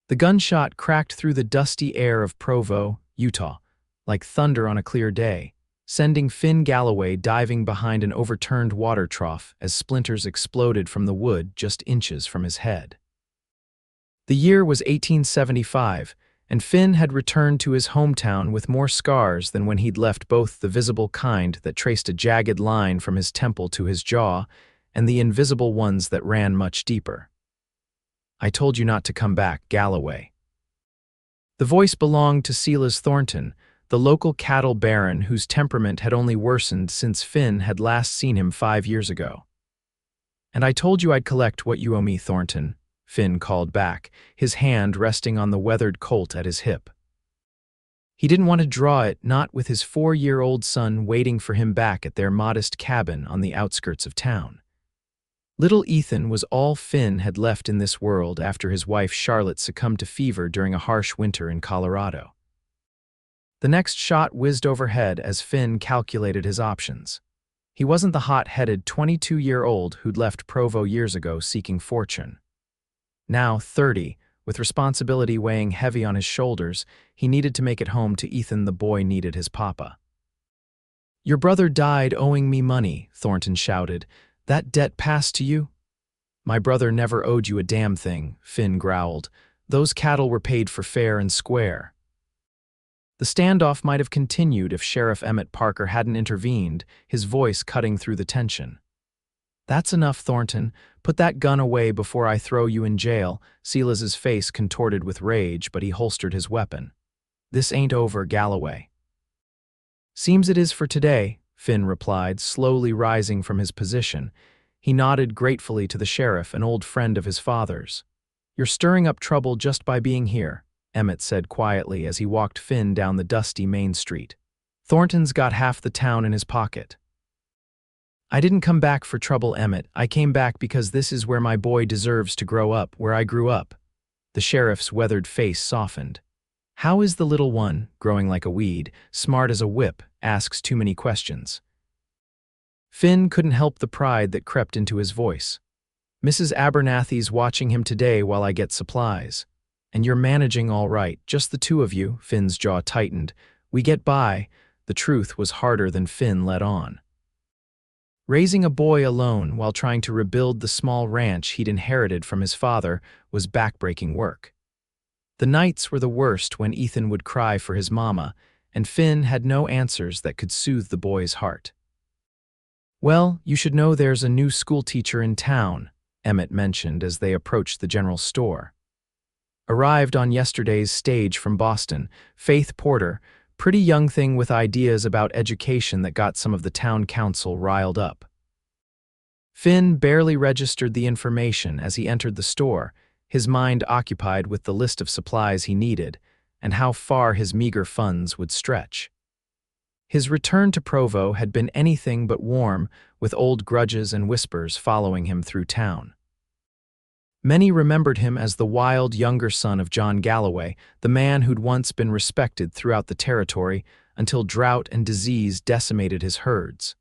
The gunshot cracked through the dusty air of Provo, Utah, like thunder on a clear day, sending Finn Galloway diving behind an overturned water trough as splinters exploded from the wood just inches from his head. The year was 1875, and Finn had returned to his hometown with more scars than when he'd left, both the visible kind that traced a jagged line from his temple to his jaw and the invisible ones that ran much deeper. "I told you not to come back, Galloway." The voice belonged to Silas Thornton, the local cattle baron whose temperament had only worsened since Finn had last seen him 5 years ago. "And I told you I'd collect what you owe me, Thornton," Finn called back, his hand resting on the weathered Colt at his hip. He didn't want to draw it, not with his 4-year-old son waiting for him back at their modest cabin on the outskirts of town. Little Ethan was all Finn had left in this world after his wife Charlotte succumbed to fever during a harsh winter in Colorado. The next shot whizzed overhead as Finn calculated his options. He wasn't the hot-headed 22-year-old who'd left Provo years ago seeking fortune. Now 30, with responsibility weighing heavy on his shoulders, he needed to make it home to Ethan. The boy needed his papa. "Your brother died owing me money," Thornton shouted. "That debt passed to you?" "My brother never owed you a damn thing," Finn growled. "Those cattle were paid for fair and square." The standoff might have continued if Sheriff Emmett Parker hadn't intervened, his voice cutting through the tension. "That's enough, Thornton. Put that gun away before I throw you in jail." Silas's face contorted with rage, but he holstered his weapon. "This ain't over, Galloway." "Seems it is for today," Finn replied, slowly rising from his position. He nodded gratefully to the sheriff, an old friend of his father's. "You're stirring up trouble just by being here," Emmett said quietly as he walked Finn down the dusty main street. "Thornton's got half the town in his pocket." "I didn't come back for trouble, Emmett. I came back because this is where my boy deserves to grow up, where I grew up." The sheriff's weathered face softened. "How is the little one, growing like a weed, smart as a whip, asks too many questions?" Finn couldn't help the pride that crept into his voice. "Mrs. Abernathy's watching him today while I get supplies. And you're managing all right, just the two of you." Finn's jaw tightened. "We get by." The truth was harder than Finn let on. Raising a boy alone while trying to rebuild the small ranch he'd inherited from his father was backbreaking work. The nights were the worst when Ethan would cry for his mama, and Finn had no answers that could soothe the boy's heart. "Well, you should know there's a new schoolteacher in town," Emmett mentioned as they approached the general store. "Arrived on yesterday's stage from Boston, Faith Porter, pretty young thing with ideas about education that got some of the town council riled up." Finn barely registered the information as he entered the store, his mind occupied with the list of supplies he needed and how far his meager funds would stretch. His return to Provo had been anything but warm, with old grudges and whispers following him through town. Many remembered him as the wild younger son of John Galloway, the man who'd once been respected throughout the territory until drought and disease decimated his herds.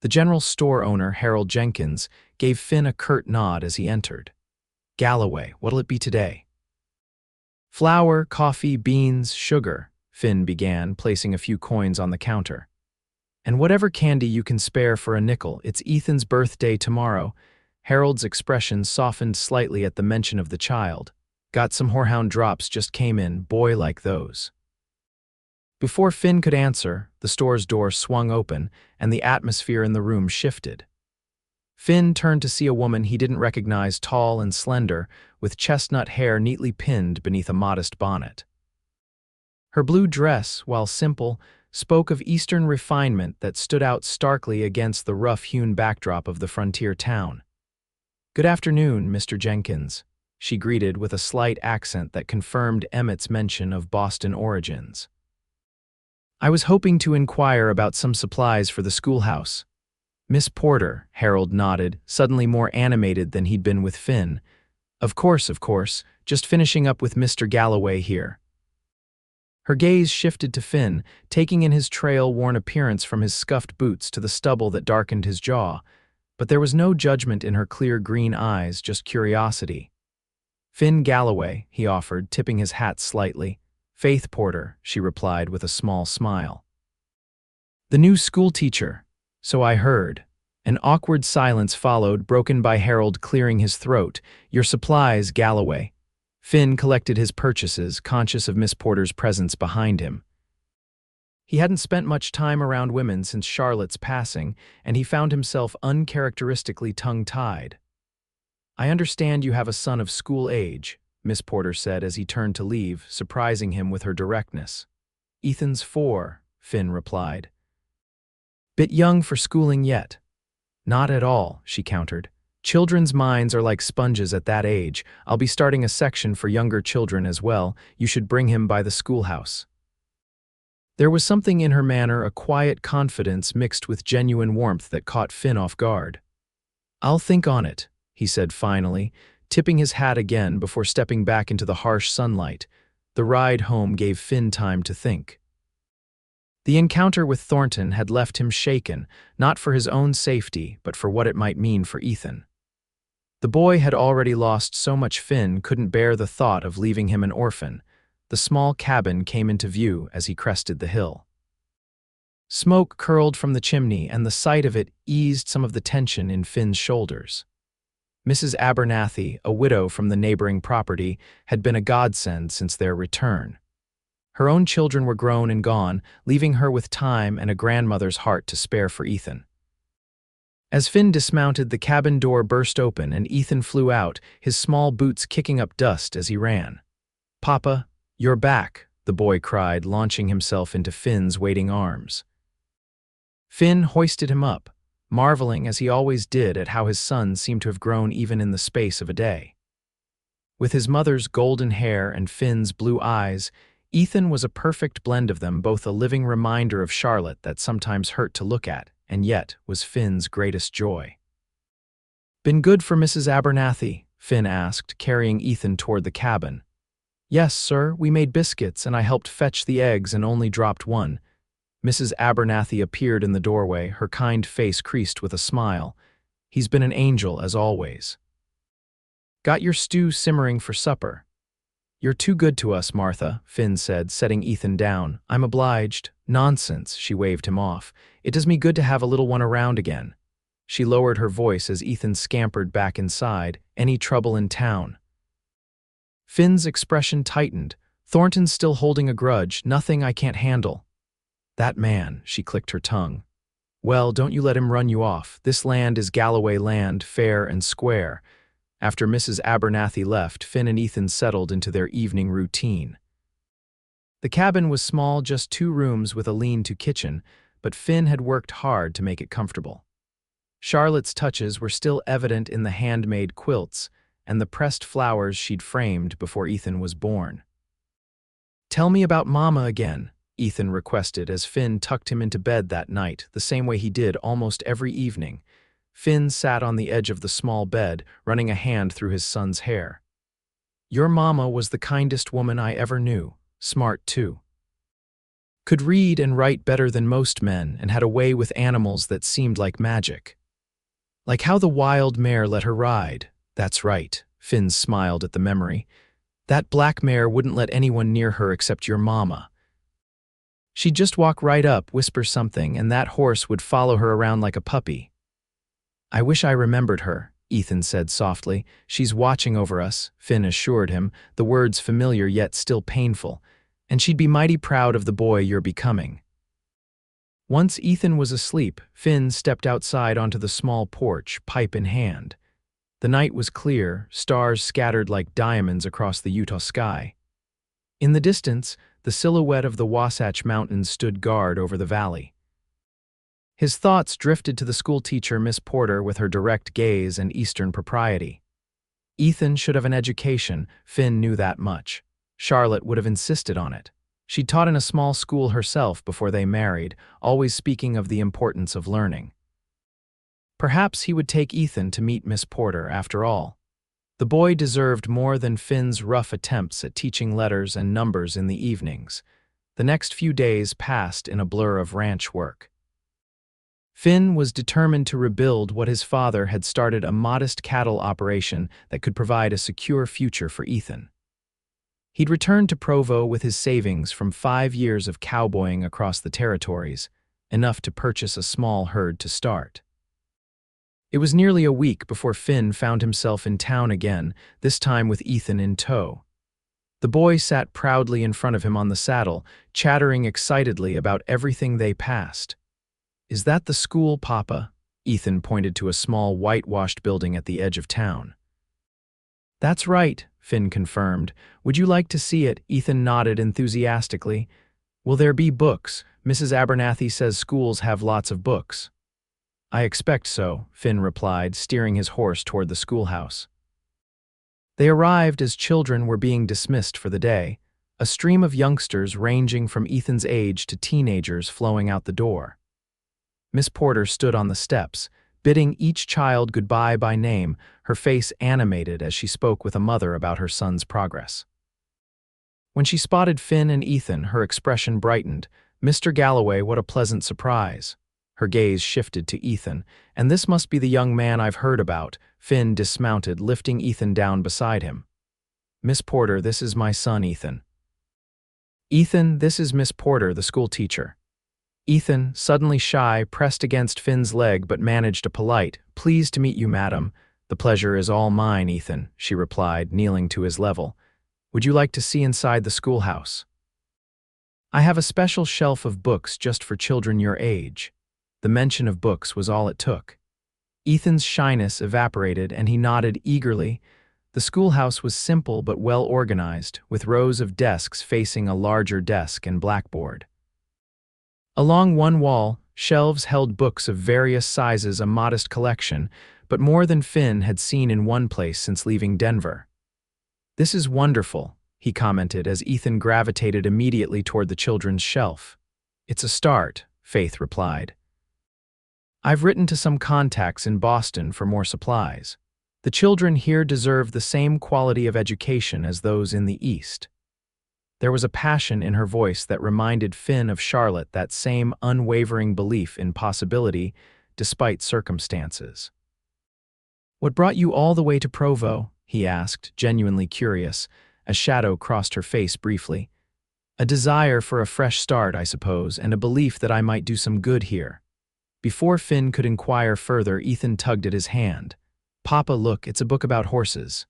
The general store owner, Harold Jenkins, gave Finn a curt nod as he entered. "Galloway, what'll it be today?" "Flour, coffee, beans, sugar," Finn began, placing a few coins on the counter. "And whatever candy you can spare for a nickel. It's Ethan's birthday tomorrow." Harold's expression softened slightly at the mention of the child. "Got some horehound drops just came in, boy like those." Before Finn could answer, the store's door swung open and the atmosphere in the room shifted. Finn turned to see a woman he didn't recognize, tall and slender, with chestnut hair neatly pinned beneath a modest bonnet. Her blue dress, while simple, spoke of Eastern refinement that stood out starkly against the rough-hewn backdrop of the frontier town. "Good afternoon, Mr. Jenkins," she greeted with a slight accent that confirmed Emmett's mention of Boston origins. "I was hoping to inquire about some supplies for the schoolhouse." "Miss Porter," Harold nodded, suddenly more animated than he'd been with Finn. Of course, just finishing up with Mr. Galloway here." Her gaze shifted to Finn, taking in his trail-worn appearance from his scuffed boots to the stubble that darkened his jaw, but there was no judgment in her clear green eyes, just curiosity. Finn Galloway, he offered, tipping his hat slightly. Faith Porter, she replied with a small smile. The new schoolteacher, so I heard. An awkward silence followed, broken by Harold clearing his throat. Your supplies, Galloway. Finn collected his purchases, conscious of Miss Porter's presence behind him. He hadn't spent much time around women since Charlotte's passing, and he found himself uncharacteristically tongue-tied. I understand you have a son of school age, Miss Porter said as he turned to leave, surprising him with her directness. Ethan's 4, Finn replied. Bit young for schooling yet. Not at all, she countered. Children's minds are like sponges at that age. I'll be starting a section for younger children as well. You should bring him by the schoolhouse. There was something in her manner, a quiet confidence mixed with genuine warmth that caught Finn off guard. I'll think on it, he said finally, tipping his hat again before stepping back into the harsh sunlight. The ride home gave Finn time to think. The encounter with Thornton had left him shaken, not for his own safety, but for what it might mean for Ethan. The boy had already lost so much Finn couldn't bear the thought of leaving him an orphan. The small cabin came into view as he crested the hill. Smoke curled from the chimney, and the sight of it eased some of the tension in Finn's shoulders. Mrs. Abernathy, a widow from the neighboring property, had been a godsend since their return. Her own children were grown and gone, leaving her with time and a grandmother's heart to spare for Ethan. As Finn dismounted, the cabin door burst open and Ethan flew out, his small boots kicking up dust as he ran. Papa, you're back, the boy cried, launching himself into Finn's waiting arms. Finn hoisted him up, marveling as he always did at how his son seemed to have grown even in the space of a day. With his mother's golden hair and Finn's blue eyes, Ethan was a perfect blend of them, both a living reminder of Charlotte that sometimes hurt to look at, and yet was Finn's greatest joy. Been good for Mrs. Abernathy? Finn asked, carrying Ethan toward the cabin. Yes, sir, we made biscuits and I helped fetch the eggs and only dropped one. Mrs. Abernathy appeared in the doorway, her kind face creased with a smile. He's been an angel, as always. Got your stew simmering for supper. You're too good to us, Martha, Finn said, setting Ethan down. I'm obliged. Nonsense, she waved him off. It does me good to have a little one around again. She lowered her voice as Ethan scampered back inside. Any trouble in town? Finn's expression tightened. Thornton's still holding a grudge. Nothing I can't handle. That man, she clicked her tongue. Well, don't you let him run you off. This land is Galloway land, fair and square. After Mrs. Abernathy left, Finn and Ethan settled into their evening routine. The cabin was small, just 2 rooms with a lean-to kitchen, but Finn had worked hard to make it comfortable. Charlotte's touches were still evident in the handmade quilts and the pressed flowers she'd framed before Ethan was born. Tell me about Mama again, Ethan requested as Finn tucked him into bed that night, the same way he did almost every evening. Finn sat on the edge of the small bed, running a hand through his son's hair. Your mama was the kindest woman I ever knew, smart too. Could read and write better than most men and had a way with animals that seemed like magic. Like how the wild mare let her ride. That's right, Finn smiled at the memory. That black mare wouldn't let anyone near her except your mama. She'd just walk right up, whisper something, and that horse would follow her around like a puppy. I wish I remembered her, Ethan said softly. She's watching over us, Finn assured him, the words familiar yet still painful, and she'd be mighty proud of the boy you're becoming. Once Ethan was asleep, Finn stepped outside onto the small porch, pipe in hand. The night was clear, stars scattered like diamonds across the Utah sky. In the distance, the silhouette of the Wasatch Mountains stood guard over the valley. His thoughts drifted to the schoolteacher, Miss Porter, with her direct gaze and Eastern propriety. Ethan should have an education, Finn knew that much. Charlotte would have insisted on it. She'd taught in a small school herself before they married, always speaking of the importance of learning. Perhaps he would take Ethan to meet Miss Porter after all. The boy deserved more than Finn's rough attempts at teaching letters and numbers in the evenings. The next few days passed in a blur of ranch work. Finn was determined to rebuild what his father had started, a modest cattle operation that could provide a secure future for Ethan. He'd returned to Provo with his savings from 5 years of cowboying across the territories, enough to purchase a small herd to start. It was nearly a week before Finn found himself in town again, this time with Ethan in tow. The boy sat proudly in front of him on the saddle, chattering excitedly about everything they passed. "Is that the school, Papa?" Ethan pointed to a small whitewashed building at the edge of town. "That's right," Finn confirmed. "Would you like to see it?" Ethan nodded enthusiastically. "Will there be books? Mrs. Abernathy says schools have lots of books." "I expect so," Finn replied, steering his horse toward the schoolhouse. They arrived as children were being dismissed for the day, a stream of youngsters ranging from Ethan's age to teenagers flowing out the door. Miss Porter stood on the steps, bidding each child goodbye by name, her face animated as she spoke with a mother about her son's progress. When she spotted Finn and Ethan, her expression brightened. "Mr. Galloway, what a pleasant surprise." Her gaze shifted to Ethan. "And this must be the young man I've heard about." Finn dismounted, lifting Ethan down beside him. "Miss Porter, this is my son, Ethan." "Ethan, this is Miss Porter, the schoolteacher." Ethan, suddenly shy, pressed against Finn's leg but managed a polite, "Pleased to meet you, madam." "The pleasure is all mine, Ethan," she replied, kneeling to his level. "Would you like to see inside the schoolhouse?" "I have a special shelf of books just for children your age." The mention of books was all it took. Ethan's shyness evaporated and he nodded eagerly. The schoolhouse was simple but well organized, with rows of desks facing a larger desk and blackboard. Along one wall, shelves held books of various sizes, a modest collection, but more than Finn had seen in one place since leaving Denver. "This is wonderful," he commented as Ethan gravitated immediately toward the children's shelf. "It's a start," Faith replied. "I've written to some contacts in Boston for more supplies. The children here deserve the same quality of education as those in the East." There was a passion in her voice that reminded Finn of Charlotte, that same unwavering belief in possibility despite circumstances. "What brought you all the way to Provo?" he asked, genuinely curious, a shadow crossed her face briefly. "A desire for a fresh start, I suppose, and a belief that I might do some good here." Before Finn could inquire further, Ethan tugged at his hand. "Papa, look, it's a book about horses."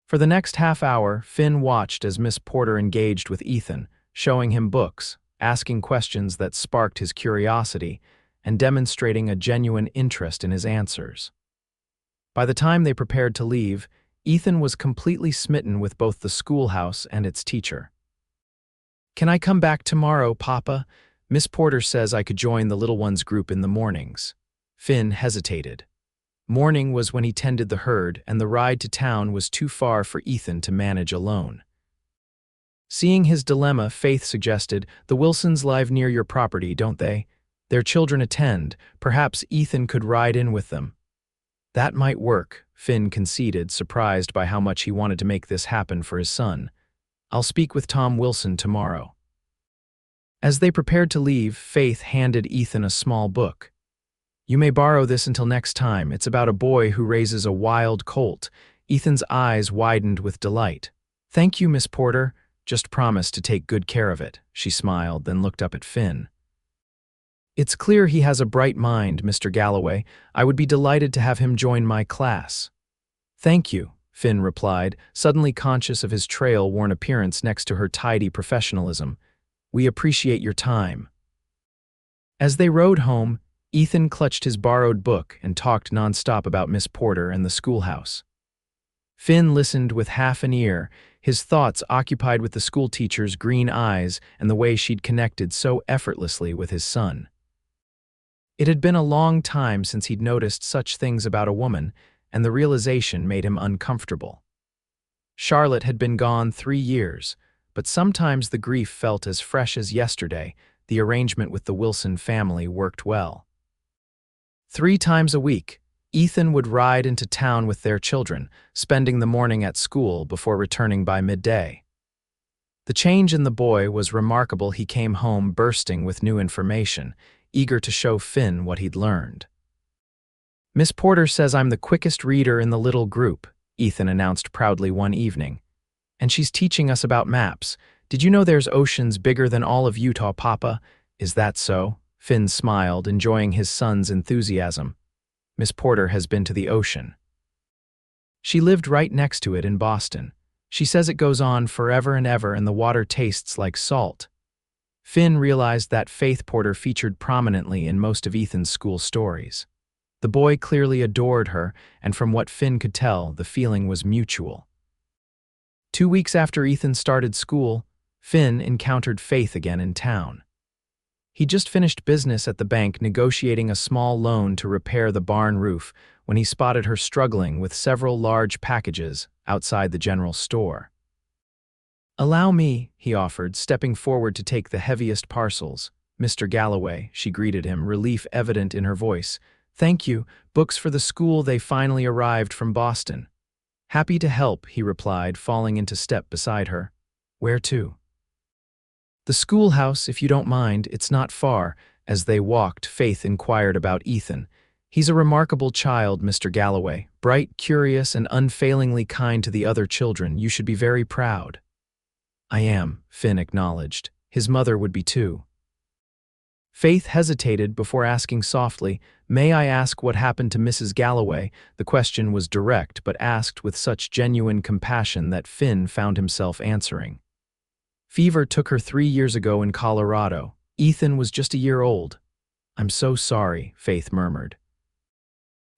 For the next half hour, Finn watched as Miss Porter engaged with Ethan, showing him books, asking questions that sparked his curiosity, and demonstrating a genuine interest in his answers. By the time they prepared to leave, Ethan was completely smitten with both the schoolhouse and its teacher. "Can I come back tomorrow, Papa? Miss Porter says I could join the little ones group in the mornings." Finn hesitated. Morning was when he tended the herd, and the ride to town was too far for Ethan to manage alone. Seeing his dilemma, Faith suggested, "The Wilsons live near your property, don't they? Their children attend. Perhaps Ethan could ride in with them." "That might work," Finn conceded, surprised by how much he wanted to make this happen for his son. "I'll speak with Tom Wilson tomorrow." As they prepared to leave, Faith handed Ethan a small book. "You may borrow this until next time. It's about a boy who raises a wild colt." Ethan's eyes widened with delight. "Thank you, Miss Porter. Just promise to take good care of it," she smiled, then looked up at Finn. "It's clear he has a bright mind, Mr. Galloway. I would be delighted to have him join my class." "Thank you," Finn replied, suddenly conscious of his trail-worn appearance next to her tidy professionalism. "We appreciate your time." As they rode home, Ethan clutched his borrowed book and talked nonstop about Miss Porter and the schoolhouse. Finn listened with half an ear, his thoughts occupied with the schoolteacher's green eyes and the way she'd connected so effortlessly with his son. It had been a long time since he'd noticed such things about a woman, and the realization made him uncomfortable. Charlotte had been gone 3 years, but sometimes the grief felt as fresh as yesterday. The arrangement with the Wilson family worked well. 3 times a week, Ethan would ride into town with their children, spending the morning at school before returning by midday. The change in the boy was remarkable. He came home bursting with new information. eager to show Finn what he'd learned. "Miss Porter says I'm the quickest reader in the little group," Ethan announced proudly one evening. "And she's teaching us about maps. Did you know there's oceans bigger than all of Utah, Papa?" "Is that so?" Finn smiled, enjoying his son's enthusiasm. "Miss Porter has been to the ocean. She lived right next to it in Boston. She says it goes on forever and ever and the water tastes like salt." Finn realized that Faith Porter featured prominently in most of Ethan's school stories. The boy clearly adored her, and from what Finn could tell, the feeling was mutual. 2 weeks after Ethan started school, Finn encountered Faith again in town. He just finished business at the bank negotiating a small loan to repair the barn roof when he spotted her struggling with several large packages outside the general store. "Allow me," he offered, stepping forward to take the heaviest parcels. "Mr. Galloway," she greeted him, relief evident in her voice. "Thank you. Books for the school. They finally arrived from Boston." "Happy to help," he replied, falling into step beside her. "Where to?" "The schoolhouse, if you don't mind. It's not far." As they walked, Faith inquired about Ethan. "He's a remarkable child, Mr. Galloway. Bright, curious, and unfailingly kind to the other children. You should be very proud." "I am," Finn acknowledged. His mother would be too. Faith hesitated before asking softly, "May I ask what happened to Mrs. Galloway?" The question was direct, but asked with such genuine compassion that Finn found himself answering. "Fever took her 3 years ago in Colorado. Ethan was just a year old." "I'm so sorry," Faith murmured.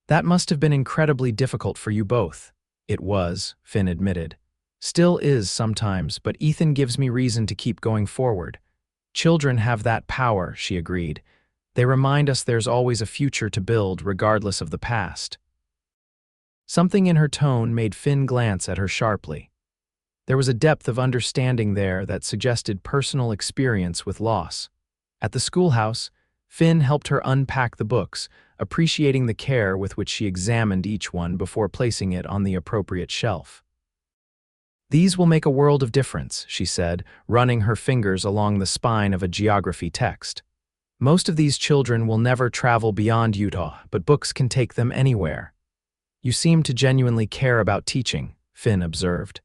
"That must have been incredibly difficult for you both." "It was," Finn admitted. "Still is sometimes, but Ethan gives me reason to keep going forward." "Children have that power," she agreed. "They remind us there's always a future to build, regardless of the past." Something in her tone made Finn glance at her sharply. There was a depth of understanding there that suggested personal experience with loss. At the schoolhouse, Finn helped her unpack the books, appreciating the care with which she examined each one before placing it on the appropriate shelf. "These will make a world of difference," she said, running her fingers along the spine of a geography text. "Most of these children will never travel beyond Utah, but books can take them anywhere." "You seem to genuinely care about teaching," Finn observed.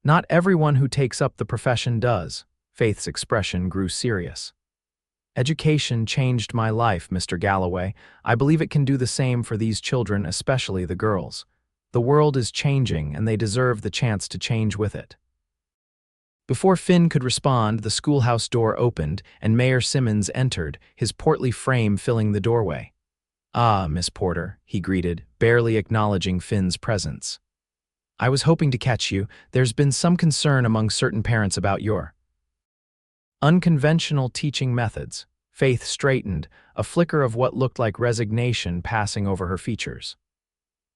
"Not everyone who takes up the profession does." Faith's expression grew serious. "Education changed my life, Mr. Galloway. I believe it can do the same for these children, especially the girls. The world is changing, and they deserve the chance to change with it." Before Finn could respond, the schoolhouse door opened, and Mayor Simmons entered, his portly frame filling the doorway. "Ah, Miss Porter," he greeted, barely acknowledging Finn's presence. "I was hoping to catch you. There's been some concern among certain parents about your unconventional teaching methods." Faith straightened, a flicker of what looked like resignation passing over her features.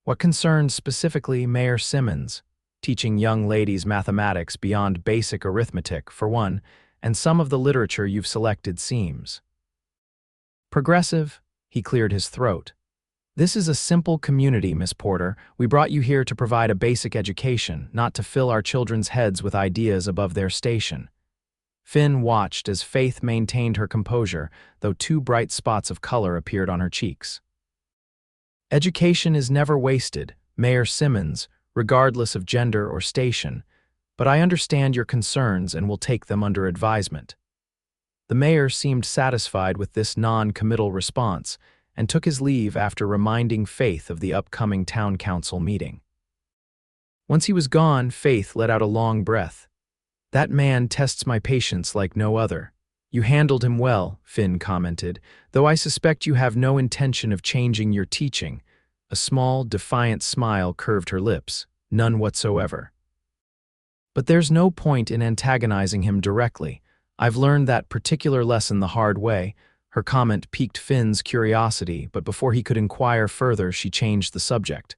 "What concerns specifically Mayor Simmons?" "Teaching young ladies mathematics beyond basic arithmetic, for one, and some of the literature you've selected seems progressive." He cleared his throat. "This is a simple community, Miss Porter. We brought you here to provide a basic education, not to fill our children's heads with ideas above their station." Finn watched as Faith maintained her composure, though 2 bright spots of color appeared on her cheeks. "Education is never wasted, Mayor Simmons, regardless of gender or station, but I understand your concerns and will take them under advisement." The mayor seemed satisfied with this non-committal response and took his leave after reminding Faith of the upcoming town council meeting. Once he was gone, Faith let out a long breath. "That man tests my patience like no other." "You handled him well," Finn commented, "though I suspect you have no intention of changing your teaching." A small, defiant smile curved her lips. "None whatsoever." "But there's no point in antagonizing him directly. I've learned that particular lesson the hard way." Her comment piqued Finn's curiosity, but before he could inquire further, she changed the subject.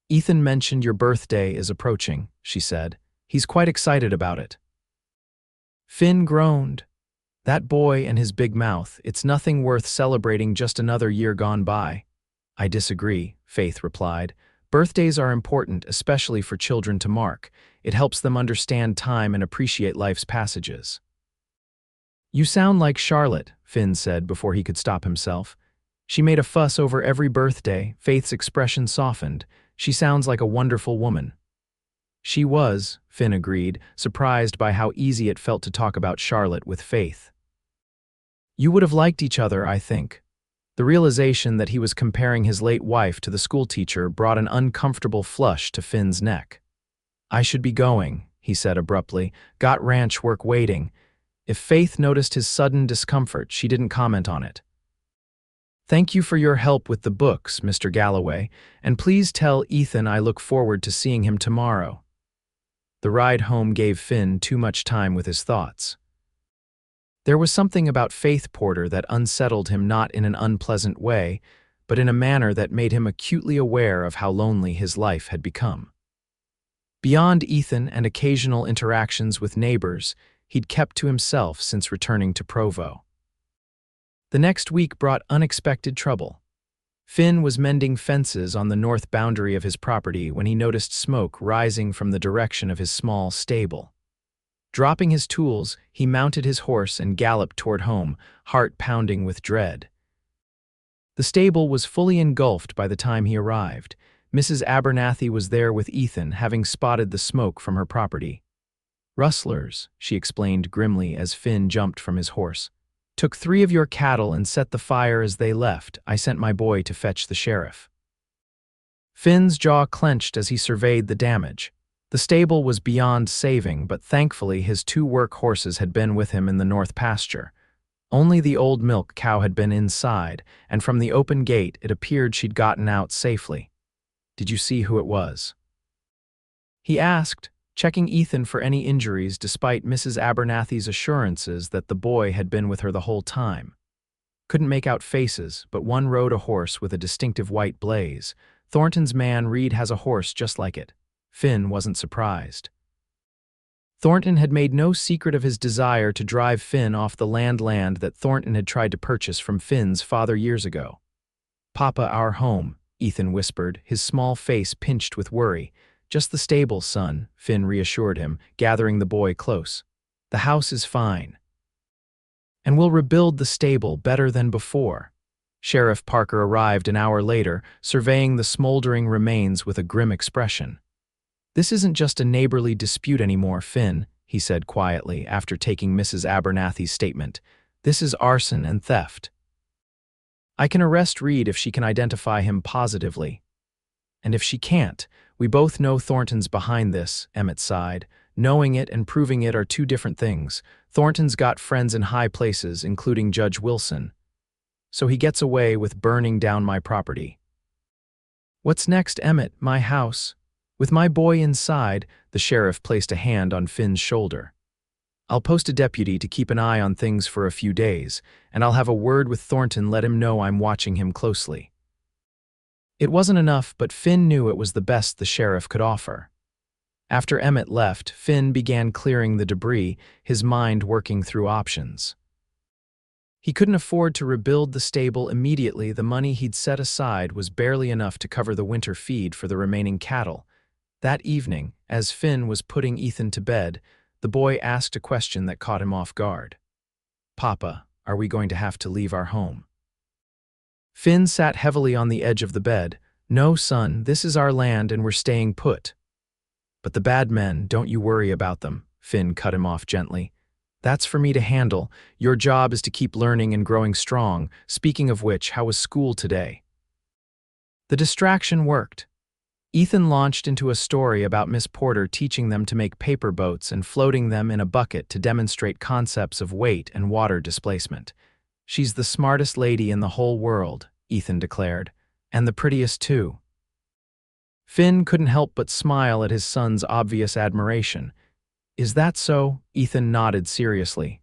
"Ethan mentioned your birthday is approaching," she said. "He's quite excited about it." Finn groaned. That boy and his big mouth, it's nothing worth celebrating, just another year gone by. "I disagree," Faith replied. "Birthdays are important, especially for children to mark. It helps them understand time and appreciate life's passages." "You sound like Charlotte," Finn said before he could stop himself. "She made a fuss over every birthday." Faith's expression softened. "She sounds like a wonderful woman." She was, Finn agreed, surprised by how easy it felt to talk about Charlotte with Faith. "You would have liked each other, I think." The realization that he was comparing his late wife to the schoolteacher brought an uncomfortable flush to Finn's neck. "I should be going," he said abruptly. "Got ranch work waiting." If Faith noticed his sudden discomfort, she didn't comment on it. "Thank you for your help with the books, Mr. Galloway, and please tell Ethan I look forward to seeing him tomorrow." The ride home gave Finn too much time with his thoughts. There was something about Faith Porter that unsettled him, not in an unpleasant way, but in a manner that made him acutely aware of how lonely his life had become. Beyond Ethan and occasional interactions with neighbors, he'd kept to himself since returning to Provo. The next week brought unexpected trouble. Finn was mending fences on the north boundary of his property when he noticed smoke rising from the direction of his small stable. Dropping his tools, he mounted his horse and galloped toward home, heart pounding with dread. The stable was fully engulfed by the time he arrived. Mrs. Abernathy was there with Ethan, having spotted the smoke from her property. "Rustlers," she explained grimly as Finn jumped from his horse. "Took 3 of your cattle and set the fire as they left. I sent my boy to fetch the sheriff." Finn's jaw clenched as he surveyed the damage. The stable was beyond saving, but thankfully his 2 work horses had been with him in the north pasture. Only the old milk cow had been inside, and from the open gate it appeared she'd gotten out safely. "Did you see who it was?" he asked, checking Ethan for any injuries despite Mrs. Abernathy's assurances that the boy had been with her the whole time. Couldn't make out faces, but one rode a horse with a distinctive white blaze. "Thornton's man Reed has a horse just like it." Finn wasn't surprised. Thornton had made no secret of his desire to drive Finn off the land that Thornton had tried to purchase from Finn's father years ago. "Papa, our home," Ethan whispered, his small face pinched with worry. "Just the stable, son," Finn reassured him, gathering the boy close. "The house is fine. And we'll rebuild the stable better than before." Sheriff Parker arrived an hour later, surveying the smoldering remains with a grim expression. "This isn't just a neighborly dispute anymore, Finn," he said quietly after taking Mrs. Abernathy's statement. "This is arson and theft. I can arrest Reed if she can identify him positively. And if she can't, we both know Thornton's behind this," Emmett sighed. "Knowing it and proving it are 2 different things. Thornton's got friends in high places, including Judge Wilson. So he gets away with burning down my property." "What's next, Emmett? My house?" With my boy inside, the sheriff placed a hand on Finn's shoulder. "I'll post a deputy to keep an eye on things for a few days, and I'll have a word with Thornton, let him know I'm watching him closely." It wasn't enough, but Finn knew it was the best the sheriff could offer. After Emmett left, Finn began clearing the debris, his mind working through options. He couldn't afford to rebuild the stable immediately. The money he'd set aside was barely enough to cover the winter feed for the remaining cattle. That evening, as Finn was putting Ethan to bed, the boy asked a question that caught him off guard. "Papa, are we going to have to leave our home?" Finn sat heavily on the edge of the bed. "No, son, this is our land and we're staying put." "But the bad men, don't you worry about them," Finn cut him off gently. "That's for me to handle. Your job is to keep learning and growing strong. Speaking of which, how was school today?" The distraction worked. Ethan launched into a story about Miss Porter teaching them to make paper boats and floating them in a bucket to demonstrate concepts of weight and water displacement. "She's the smartest lady in the whole world," Ethan declared, "and the prettiest too." Finn couldn't help but smile at his son's obvious admiration. "Is that so?" Ethan nodded seriously.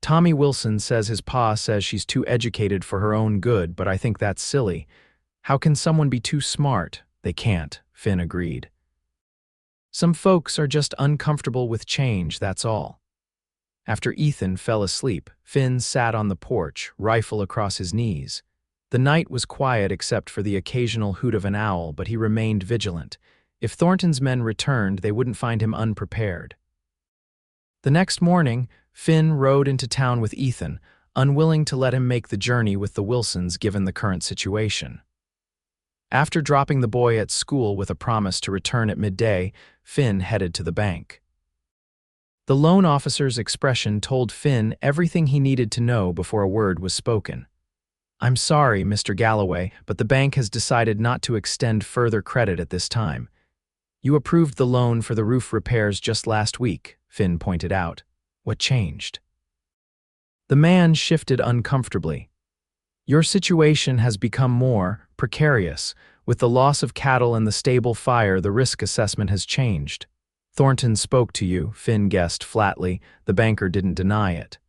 "Tommy Wilson says his pa says she's too educated for her own good, but I think that's silly. How can someone be too smart?" "They can't," Finn agreed. "Some folks are just uncomfortable with change, that's all." After Ethan fell asleep, Finn sat on the porch, rifle across his knees. The night was quiet except for the occasional hoot of an owl, but he remained vigilant. If Thornton's men returned, they wouldn't find him unprepared. The next morning, Finn rode into town with Ethan, unwilling to let him make the journey with the Wilsons given the current situation. After dropping the boy at school with a promise to return at midday, Finn headed to the bank. The loan officer's expression told Finn everything he needed to know before a word was spoken. "I'm sorry, Mr. Galloway, but the bank has decided not to extend further credit at this time. You approved the loan for the roof repairs just last week," Finn pointed out. "What changed?" The man shifted uncomfortably. "Your situation has become more precarious. With the loss of cattle and the stable fire, the risk assessment has changed." "Thornton spoke to you," Finn guessed flatly. The banker didn't deny it.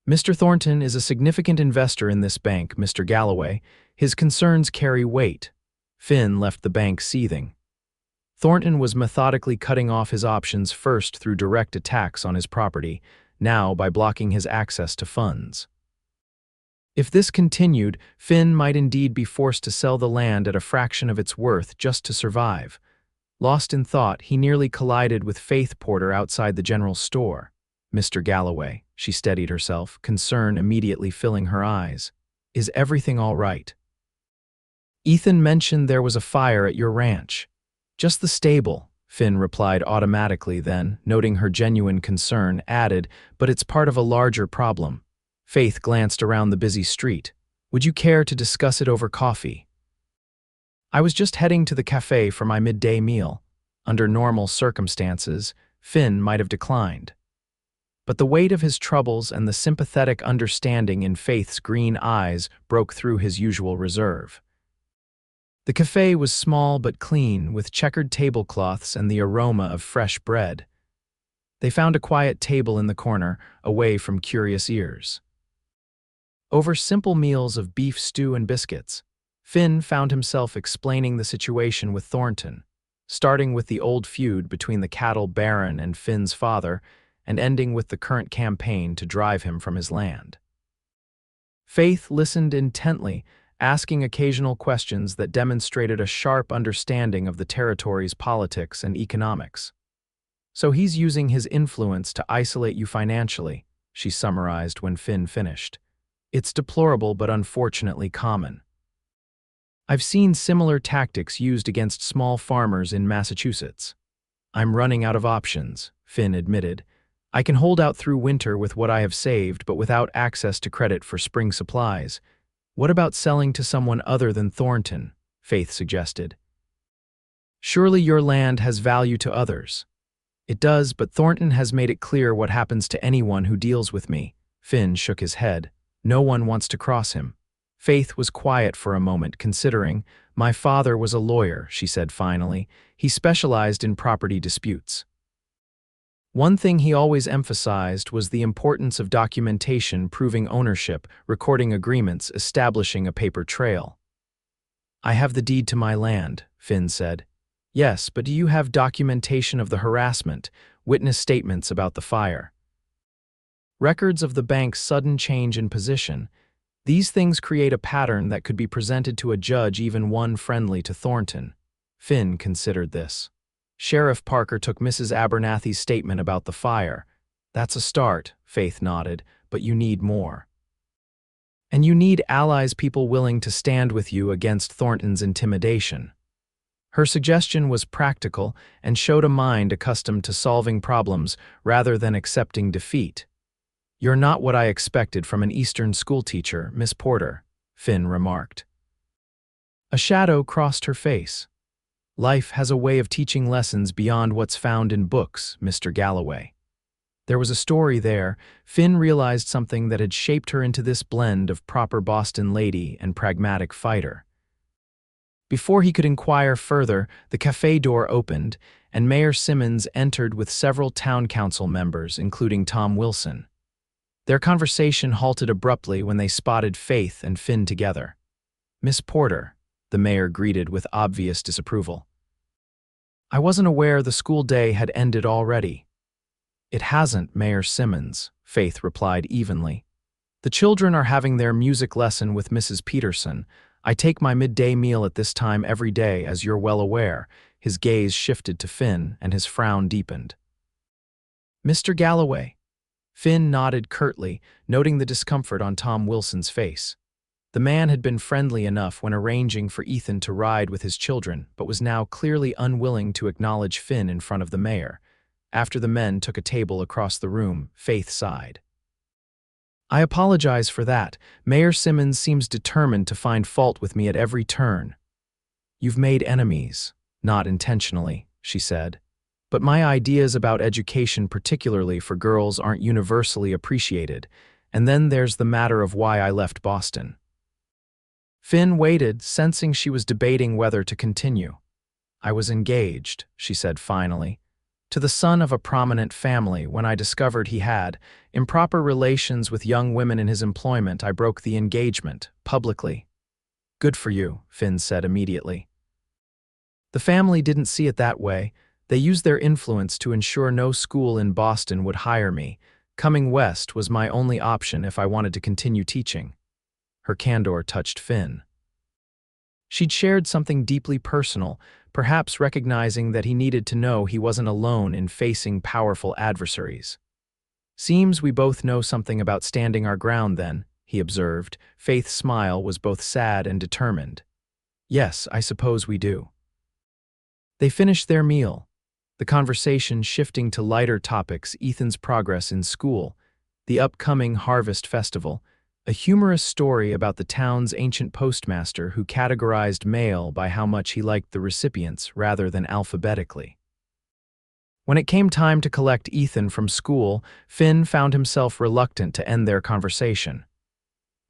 "Mr. Thornton is a significant investor in this bank, Mr. Galloway. His concerns carry weight." Finn left the bank seething. Thornton was methodically cutting off his options, first through direct attacks on his property, now by blocking his access to funds. If this continued, Finn might indeed be forced to sell the land at a fraction of its worth just to survive. Lost in thought, he nearly collided with Faith Porter outside the general store. "Mr. Galloway," she steadied herself, concern immediately filling her eyes. "Is everything all right?" "Ethan mentioned there was a fire at your ranch." "Just the stable," Finn replied automatically, then, noting her genuine concern, added, "But it's part of a larger problem." Faith glanced around the busy street. "Would you care to discuss it over coffee?" "I was just heading to the cafe for my midday meal." Under normal circumstances, Finn might have declined. But the weight of his troubles and the sympathetic understanding in Faith's green eyes broke through his usual reserve. The cafe was small but clean, with checkered tablecloths and the aroma of fresh bread. They found a quiet table in the corner, away from curious ears. Over simple meals of beef stew and biscuits, Finn found himself explaining the situation with Thornton, starting with the old feud between the cattle baron and Finn's father, and ending with the current campaign to drive him from his land. Faith listened intently, asking occasional questions that demonstrated a sharp understanding of the territory's politics and economics. "So he's using his influence to isolate you financially," she summarized when Finn finished. "It's deplorable but unfortunately common. I've seen similar tactics used against small farmers in Massachusetts." "I'm running out of options," Finn admitted. "I can hold out through winter with what I have saved, but without access to credit for spring supplies." "What about selling to someone other than Thornton?" Faith suggested. "Surely your land has value to others." "It does, but Thornton has made it clear what happens to anyone who deals with me." Finn shook his head. "No one wants to cross him." Faith was quiet for a moment, considering. "My father was a lawyer," she said finally. "He specialized in property disputes. One thing he always emphasized was the importance of documentation proving ownership, recording agreements, establishing a paper trail." "I have the deed to my land," Finn said. "Yes, but do you have documentation of the harassment, witness statements about the fire? Records of the bank's sudden change in position? These things create a pattern that could be presented to a judge, even one friendly to Thornton." Finn considered this. "Sheriff Parker took Mrs. Abernathy's statement about the fire." "That's a start," Faith nodded, "but you need more. And you need allies, people willing to stand with you against Thornton's intimidation." Her suggestion was practical and showed a mind accustomed to solving problems rather than accepting defeat. "You're not what I expected from an Eastern schoolteacher, Miss Porter," Finn remarked. A shadow crossed her face. "Life has a way of teaching lessons beyond what's found in books, Mr. Galloway." There was a story there. Finn realized something that had shaped her into this blend of proper Boston lady and pragmatic fighter. Before he could inquire further, the cafe door opened, and Mayor Simmons entered with several town council members, including Tom Wilson. Their conversation halted abruptly when they spotted Faith and Finn together. "Miss Porter," the mayor greeted with obvious disapproval. "I wasn't aware the school day had ended already." "It hasn't, Mayor Simmons," Faith replied evenly. "The children are having their music lesson with Mrs. Peterson. I take my midday meal at this time every day, as you're well aware." His gaze shifted to Finn, and his frown deepened. "Mr. Galloway." Finn nodded curtly, noting the discomfort on Tom Wilson's face. The man had been friendly enough when arranging for Ethan to ride with his children, but was now clearly unwilling to acknowledge Finn in front of the mayor. After the men took a table across the room, Faith sighed. "I apologize for that. Mayor Simmons seems determined to find fault with me at every turn." "You've made enemies." "Not intentionally," she said. "But my ideas about education, particularly for girls, aren't universally appreciated. And then there's the matter of why I left Boston." Finn waited, sensing she was debating whether to continue. "I was engaged," she said finally, "to the son of a prominent family. When I discovered he had improper relations with young women in his employment, I broke the engagement, publicly." "Good for you," Finn said immediately. "The family didn't see it that way. They used their influence to ensure no school in Boston would hire me. Coming west was my only option if I wanted to continue teaching." Her candor touched Finn. She'd shared something deeply personal, perhaps recognizing that he needed to know he wasn't alone in facing powerful adversaries. "Seems we both know something about standing our ground then," he observed. Faith's smile was both sad and determined. "Yes, I suppose we do." They finished their meal, the conversation shifting to lighter topics: Ethan's progress in school, the upcoming Harvest Festival, a humorous story about the town's ancient postmaster who categorized mail by how much he liked the recipients rather than alphabetically. When it came time to collect Ethan from school, Finn found himself reluctant to end their conversation.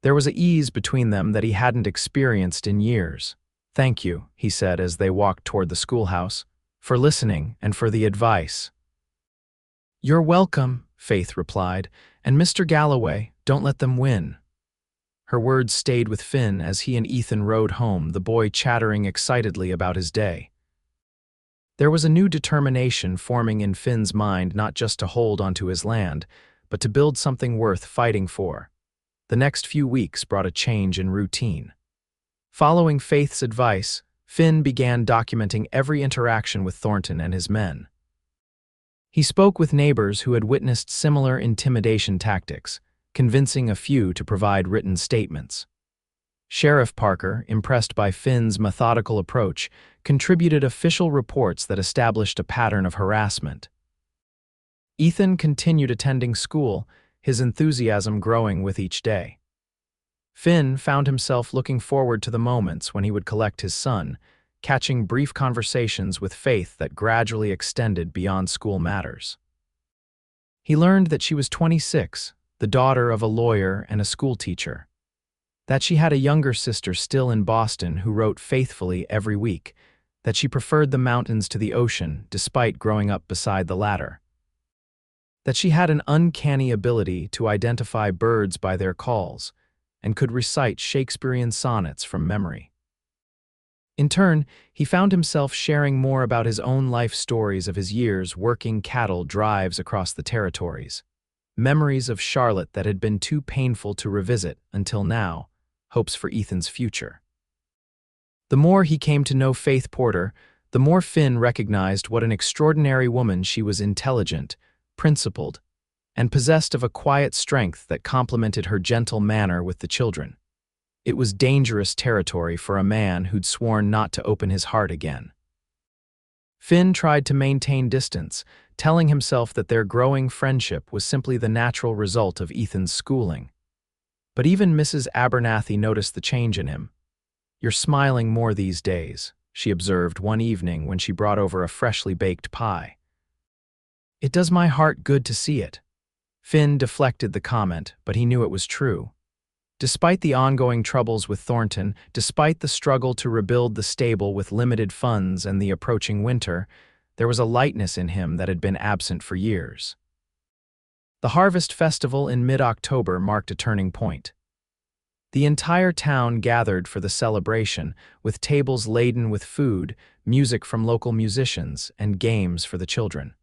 There was an ease between them that he hadn't experienced in years. "Thank you," he said as they walked toward the schoolhouse, "for listening and for the advice." "You're welcome," Faith replied, "and Mr. Galloway, don't let them win." Her words stayed with Finn as he and Ethan rode home, the boy chattering excitedly about his day. There was a new determination forming in Finn's mind, not just to hold onto his land, but to build something worth fighting for. The next few weeks brought a change in routine. Following Faith's advice, Finn began documenting every interaction with Thornton and his men. He spoke with neighbors who had witnessed similar intimidation tactics, convincing a few to provide written statements. Sheriff Parker, impressed by Finn's methodical approach, contributed official reports that established a pattern of harassment. Ethan continued attending school, his enthusiasm growing with each day. Finn found himself looking forward to the moments when he would collect his son, catching brief conversations with Faith that gradually extended beyond school matters. He learned that she was 26, the daughter of a lawyer and a schoolteacher. That she had a younger sister still in Boston who wrote faithfully every week. That she preferred the mountains to the ocean despite growing up beside the latter. That she had an uncanny ability to identify birds by their calls and could recite Shakespearean sonnets from memory. In turn, he found himself sharing more about his own life stories of his years working cattle drives across the territories. Memories of Charlotte that had been too painful to revisit until now, hopes for Ethan's future. The more he came to know Faith Porter, the more Finn recognized what an extraordinary woman she was: intelligent, principled, and possessed of a quiet strength that complemented her gentle manner with the children. It was dangerous territory for a man who'd sworn not to open his heart again. Finn tried to maintain distance, telling himself that their growing friendship was simply the natural result of Ethan's schooling. But even Mrs. Abernathy noticed the change in him. "You're smiling more these days," she observed one evening when she brought over a freshly baked pie. "It does my heart good to see it." Finn deflected the comment, but he knew it was true. Despite the ongoing troubles with Thornton, despite the struggle to rebuild the stable with limited funds and the approaching winter, there was a lightness in him that had been absent for years. The Harvest Festival in mid-October marked a turning point. The entire town gathered for the celebration, with tables laden with food, music from local musicians, and games for the children.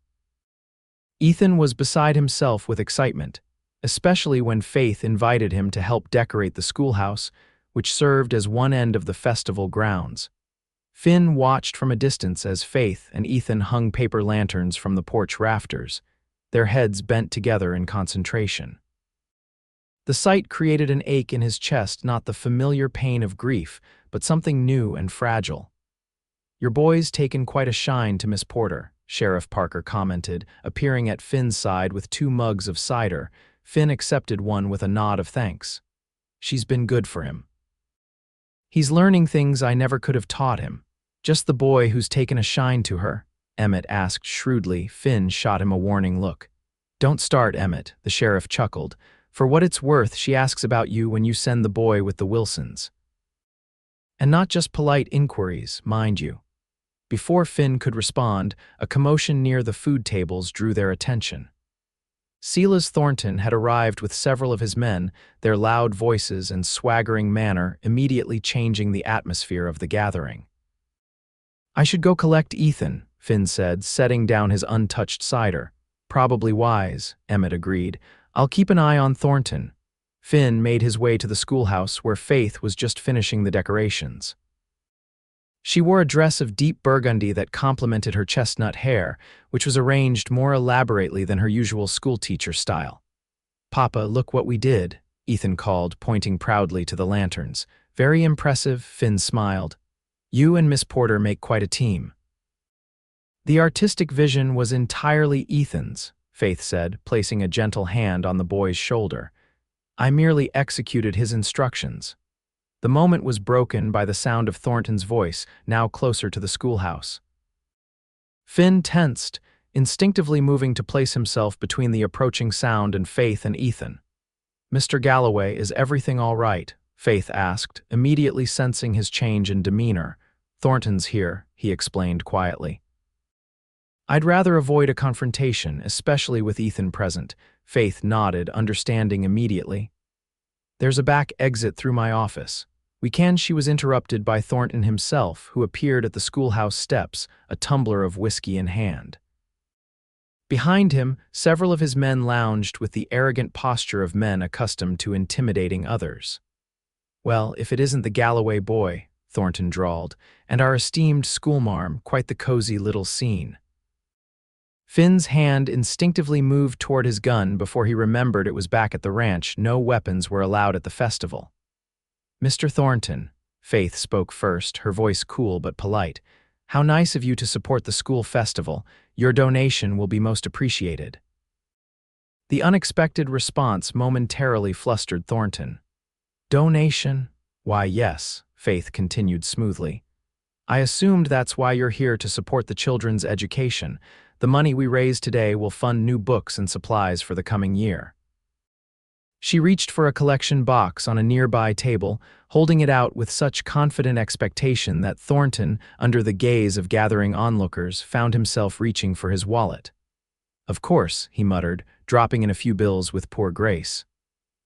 Ethan was beside himself with excitement, especially when Faith invited him to help decorate the schoolhouse, which served as one end of the festival grounds. Finn watched from a distance as Faith and Ethan hung paper lanterns from the porch rafters. their heads bent together in concentration. The sight created an ache in his chest, not the familiar pain of grief, but something new and fragile. "Your boy's taken quite a shine to Miss Porter," Sheriff Parker commented, appearing at Finn's side with 2 mugs of cider. Finn accepted one with a nod of thanks. "She's been good for him. He's learning things I never could have taught him." "Just the boy who's taken a shine to her?" Emmett asked shrewdly. Finn shot him a warning look. "Don't start, Emmett," the sheriff chuckled. "For what it's worth, she asks about you when you send the boy with the Wilsons. And not just polite inquiries, mind you." Before Finn could respond, a commotion near the food tables drew their attention. Silas Thornton had arrived with several of his men, their loud voices and swaggering manner immediately changing the atmosphere of the gathering. "I should go collect Ethan," Finn said, setting down his untouched cider. "Probably wise," Emmett agreed. "I'll keep an eye on Thornton." Finn made his way to the schoolhouse where Faith was just finishing the decorations. She wore a dress of deep burgundy that complemented her chestnut hair, which was arranged more elaborately than her usual schoolteacher style. "Papa, look what we did," Ethan called, pointing proudly to the lanterns. "Very impressive," Finn smiled. "You and Miss Porter make quite a team." "The artistic vision was entirely Ethan's," Faith said, placing a gentle hand on the boy's shoulder. "I merely executed his instructions." The moment was broken by the sound of Thornton's voice, now closer to the schoolhouse. Finn tensed, instinctively moving to place himself between the approaching sound and Faith and Ethan. "Mr. Galloway, is everything all right?" Faith asked, immediately sensing his change in demeanor. "Thornton's here," he explained quietly. "I'd rather avoid a confrontation, especially with Ethan present." Faith nodded, understanding immediately. "There's a back exit through my office." She was interrupted by Thornton himself, who appeared at the schoolhouse steps, a tumbler of whiskey in hand. Behind him, several of his men lounged with the arrogant posture of men accustomed to intimidating others. "Well, if it isn't the Galloway boy," Thornton drawled, "and our esteemed schoolmarm, quite the cozy little scene." Finn's hand instinctively moved toward his gun before he remembered it was back at the ranch. No weapons were allowed at the festival. "Mr. Thornton," Faith spoke first, her voice cool but polite, "how nice of you to support the school festival. Your donation will be most appreciated." The unexpected response momentarily flustered Thornton. "Donation? Why, yes," Faith continued smoothly. "I assumed that's why you're here, to support the children's education. The money we raise today will fund new books and supplies for the coming year." She reached for a collection box on a nearby table, holding it out with such confident expectation that Thornton, under the gaze of gathering onlookers, found himself reaching for his wallet. "Of course," he muttered, dropping in a few bills with poor grace.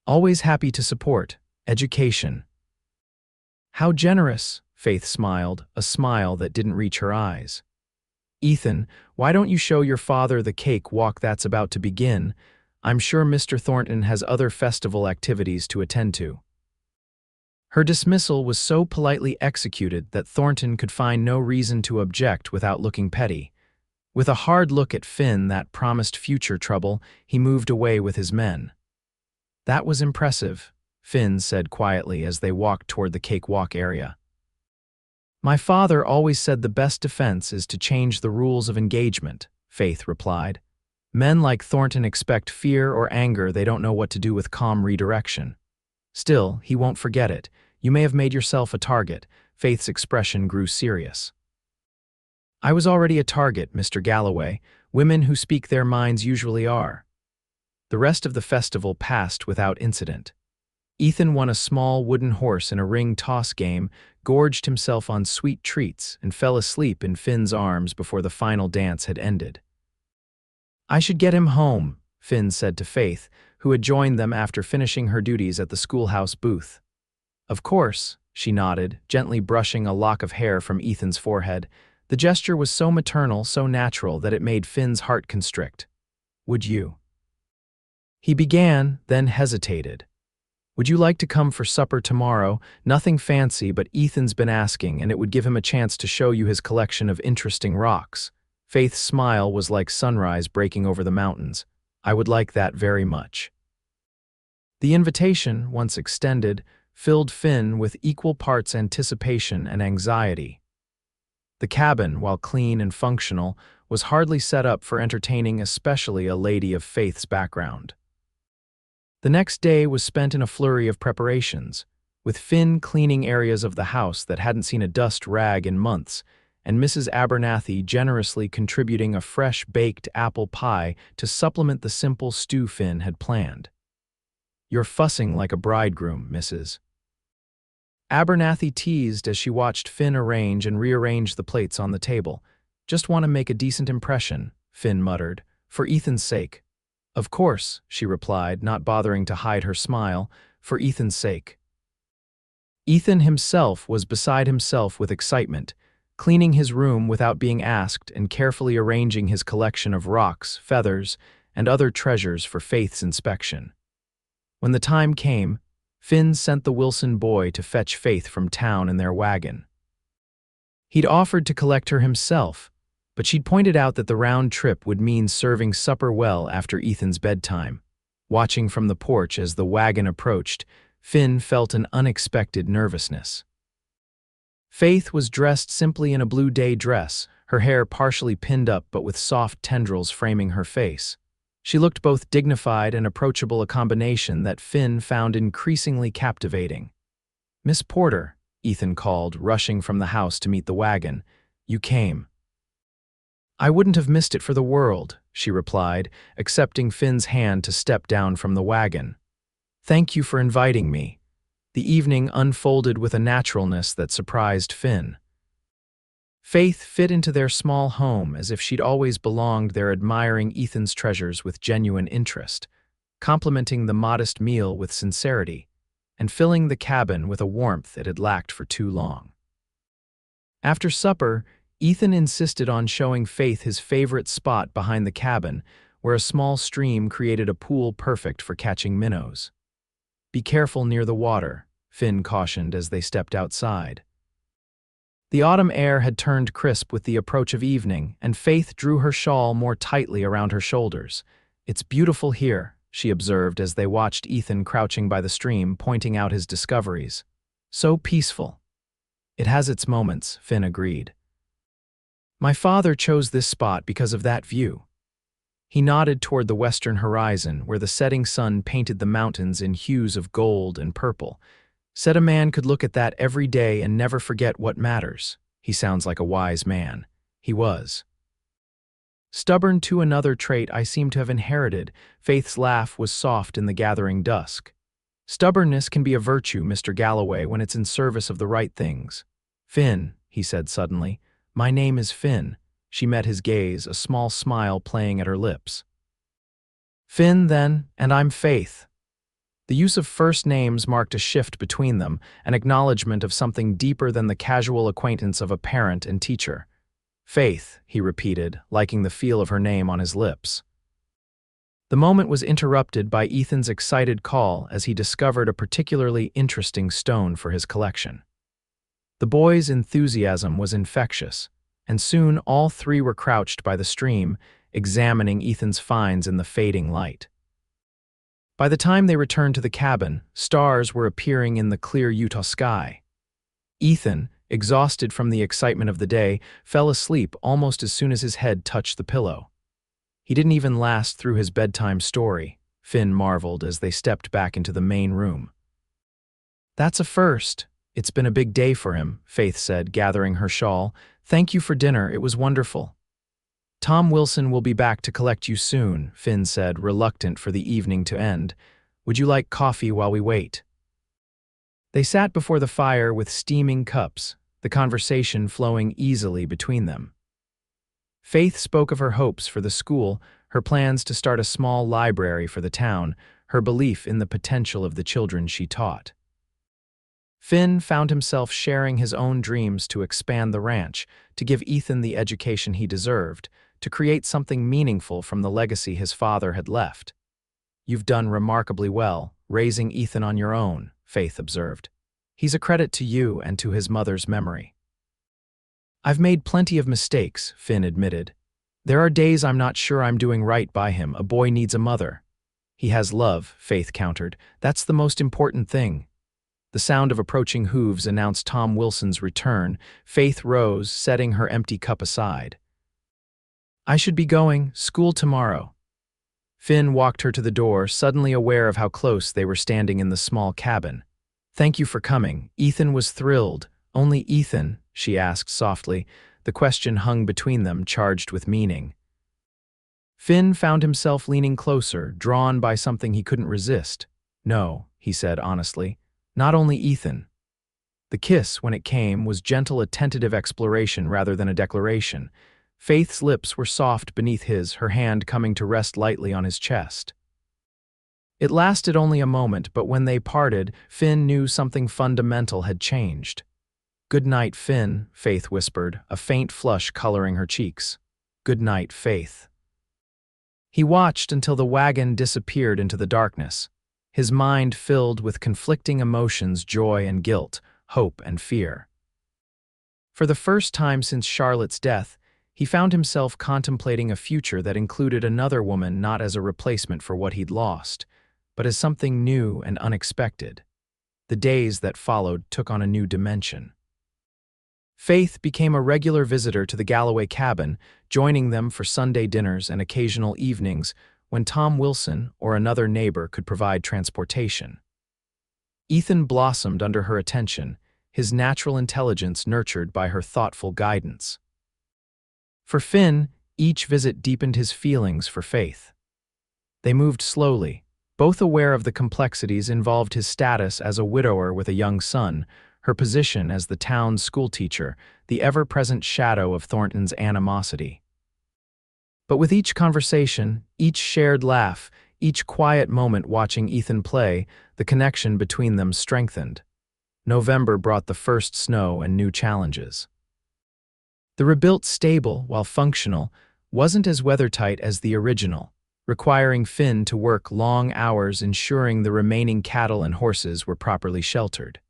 "Always happy to support education." "How generous," Faith smiled, a smile that didn't reach her eyes. "Ethan, why don't you show your father the cake walk that's about to begin? I'm sure Mr. Thornton has other festival activities to attend to." Her dismissal was so politely executed that Thornton could find no reason to object without looking petty. With a hard look at Finn that promised future trouble, he moved away with his men. "That was impressive," Finn said quietly as they walked toward the cakewalk area. "My father always said the best defense is to change the rules of engagement," Faith replied. "Men like Thornton expect fear or anger they don't know what to do with calm redirection. Still, he won't forget it. You may have made yourself a target." Faith's expression grew serious. "I was already a target, Mr. Galloway. Women who speak their minds usually are." The rest of the festival passed without incident. Ethan won a small wooden horse in a ring toss game, gorged himself on sweet treats, and fell asleep in Finn's arms before the final dance had ended. "I should get him home," Finn said to Faith, who had joined them after finishing her duties at the schoolhouse booth. "Of course," she nodded, gently brushing a lock of hair from Ethan's forehead. The gesture was so maternal, so natural, that it made Finn's heart constrict. "Would you?" He began, then hesitated. "Would you like to come for supper tomorrow? Nothing fancy, but Ethan's been asking, and it would give him a chance to show you his collection of interesting rocks." Faith's smile was like sunrise breaking over the mountains. I would like that very much. The invitation, once extended, filled Finn with equal parts anticipation and anxiety. The cabin, while clean and functional, was hardly set up for entertaining especially a lady of Faith's background. The next day was spent in a flurry of preparations, with Finn cleaning areas of the house that hadn't seen a dust rag in months, and Mrs. Abernathy generously contributing a fresh baked apple pie to supplement the simple stew Finn had planned. "You're fussing like a bridegroom, Mrs." Abernathy teased as she watched Finn arrange and rearrange the plates on the table. "Just want to make a decent impression," Finn muttered, "for Ethan's sake." "Of course," she replied, not bothering to hide her smile, "for Ethan's sake." Ethan himself was beside himself with excitement, cleaning his room without being asked and carefully arranging his collection of rocks, feathers, and other treasures for Faith's inspection. When the time came, Finn sent the Wilson boy to fetch Faith from town in their wagon. He'd offered to collect her himself, but she'd pointed out that the round trip would mean serving supper well after Ethan's bedtime. Watching from the porch as the wagon approached, Finn felt an unexpected nervousness. Faith was dressed simply in a blue day dress, her hair partially pinned up but with soft tendrils framing her face. She looked both dignified and approachable, a combination that Finn found increasingly captivating. "Miss Porter," Ethan called, rushing from the house to meet the wagon. "You came." "I wouldn't have missed it for the world," she replied, accepting Finn's hand to step down from the wagon. "Thank you for inviting me." The evening unfolded with a naturalness that surprised Finn. Faith fit into their small home as if she'd always belonged there, admiring Ethan's treasures with genuine interest, complimenting the modest meal with sincerity, and filling the cabin with a warmth it had lacked for too long. After supper, Ethan insisted on showing Faith his favorite spot behind the cabin, where a small stream created a pool perfect for catching minnows. "Be careful near the water," Finn cautioned as they stepped outside. The autumn air had turned crisp with the approach of evening, and Faith drew her shawl more tightly around her shoulders. "It's beautiful here," she observed as they watched Ethan crouching by the stream, pointing out his discoveries. "So peaceful." "It has its moments," Finn agreed. "My father chose this spot because of that view." He nodded toward the western horizon, where the setting sun painted the mountains in hues of gold and purple. "Said a man could look at that every day and never forget what matters." He sounds like a wise man. He was. Stubborn too, another trait I seem to have inherited. Faith's laugh was soft in the gathering dusk. "Stubbornness can be a virtue, Mr. Galloway, when it's in service of the right things." "Finn," he said suddenly. "My name is Finn." She met his gaze, a small smile playing at her lips. "Finn, then, and I'm Faith." The use of first names marked a shift between them, an acknowledgement of something deeper than the casual acquaintance of a parent and teacher. "Faith," he repeated, liking the feel of her name on his lips. The moment was interrupted by Ethan's excited call as he discovered a particularly interesting stone for his collection. The boy's enthusiasm was infectious, and soon all three were crouched by the stream, examining Ethan's finds in the fading light. By the time they returned to the cabin, stars were appearing in the clear Utah sky. Ethan, exhausted from the excitement of the day, fell asleep almost as soon as his head touched the pillow. He didn't even last through his bedtime story, Finn marveled as they stepped back into the main room. "That's a first. It's been a big day for him," Faith said, gathering her shawl. "Thank you for dinner, it was wonderful." "Tom Wilson will be back to collect you soon," Finn said, reluctant for the evening to end. "Would you like coffee while we wait?" They sat before the fire with steaming cups, the conversation flowing easily between them. Faith spoke of her hopes for the school, her plans to start a small library for the town, her belief in the potential of the children she taught. Finn found himself sharing his own dreams to expand the ranch, to give Ethan the education he deserved, to create something meaningful from the legacy his father had left. "You've done remarkably well, raising Ethan on your own," Faith observed. "He's a credit to you and to his mother's memory." "I've made plenty of mistakes," Finn admitted. There are days I'm not sure I'm doing right by him. A boy needs a mother. He has love, Faith countered. That's the most important thing. The sound of approaching hooves announced Tom Wilson's return. Faith rose, setting her empty cup aside. I should be going. School tomorrow. Finn walked her to the door, suddenly aware of how close they were standing in the small cabin. Thank you for coming. Ethan was thrilled. Only Ethan? She asked softly. The question hung between them, charged with meaning. Finn found himself leaning closer, drawn by something he couldn't resist. No, he said honestly. Not only Ethan. The kiss, when it came, was gentle, a tentative exploration rather than a declaration. Faith's lips were soft beneath his, her hand coming to rest lightly on his chest. It lasted only a moment, but when they parted, Finn knew something fundamental had changed. Good night, Finn, Faith whispered, a faint flush coloring her cheeks. Good night, Faith. He watched until the wagon disappeared into the darkness, his mind filled with conflicting emotions, joy and guilt, hope and fear. For the first time since Charlotte's death, he found himself contemplating a future that included another woman, not as a replacement for what he'd lost, but as something new and unexpected. The days that followed took on a new dimension. Faith became a regular visitor to the Galloway cabin, joining them for Sunday dinners and occasional evenings when Tom Wilson or another neighbor could provide transportation. Ethan blossomed under her attention, his natural intelligence nurtured by her thoughtful guidance. For Finn, each visit deepened his feelings for Faith. They moved slowly, both aware of the complexities involved: his status as a widower with a young son, her position as the town's schoolteacher, the ever-present shadow of Thornton's animosity. But with each conversation, each shared laugh, each quiet moment watching Ethan play, the connection between them strengthened. November brought the first snow and new challenges. The rebuilt stable, while functional, wasn't as weathertight as the original, requiring Finn to work long hours ensuring the remaining cattle and horses were properly sheltered.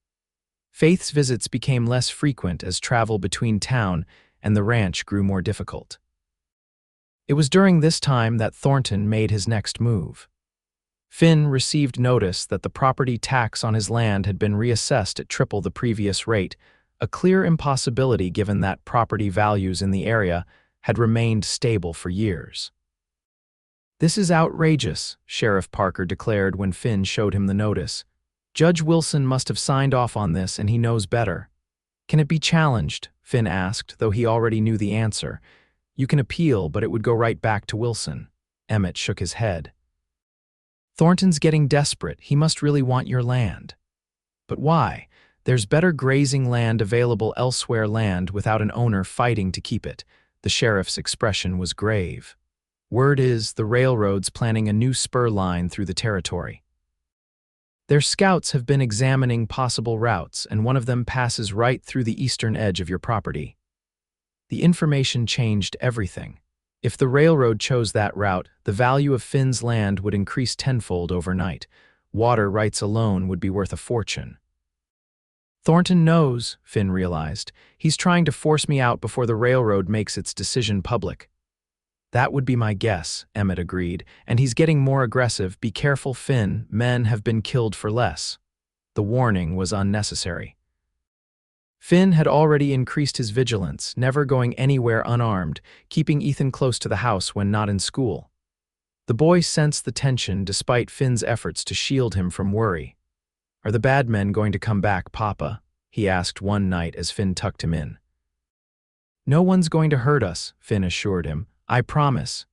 Faith's visits became less frequent as travel between town and the ranch grew more difficult. It was during this time that Thornton made his next move. Finn received notice that the property tax on his land had been reassessed at triple the previous rate, a clear impossibility given that property values in the area had remained stable for years. This is outrageous, Sheriff Parker declared when Finn showed him the notice. Judge Wilson must have signed off on this and he knows better. Can it be challenged? Finn asked, though he already knew the answer. You can appeal, but it would go right back to Wilson. Emmett shook his head. Thornton's getting desperate. He must really want your land. But why? There's better grazing land available elsewhere, land without an owner fighting to keep it. The sheriff's expression was grave. Word is the railroad's planning a new spur line through the territory. Their scouts have been examining possible routes, and one of them passes right through the eastern edge of your property. The information changed everything. If the railroad chose that route, the value of Finn's land would increase tenfold overnight. Water rights alone would be worth a fortune. Thornton knows, Finn realized. He's trying to force me out before the railroad makes its decision public. That would be my guess, Emmett agreed, and he's getting more aggressive. Be careful, Finn. Men have been killed for less. The warning was unnecessary. Finn had already increased his vigilance, never going anywhere unarmed, keeping Ethan close to the house when not in school. The boy sensed the tension despite Finn's efforts to shield him from worry. Are the bad men going to come back, Papa? He asked one night as Finn tucked him in. No one's going to hurt us, Finn assured him. I promise.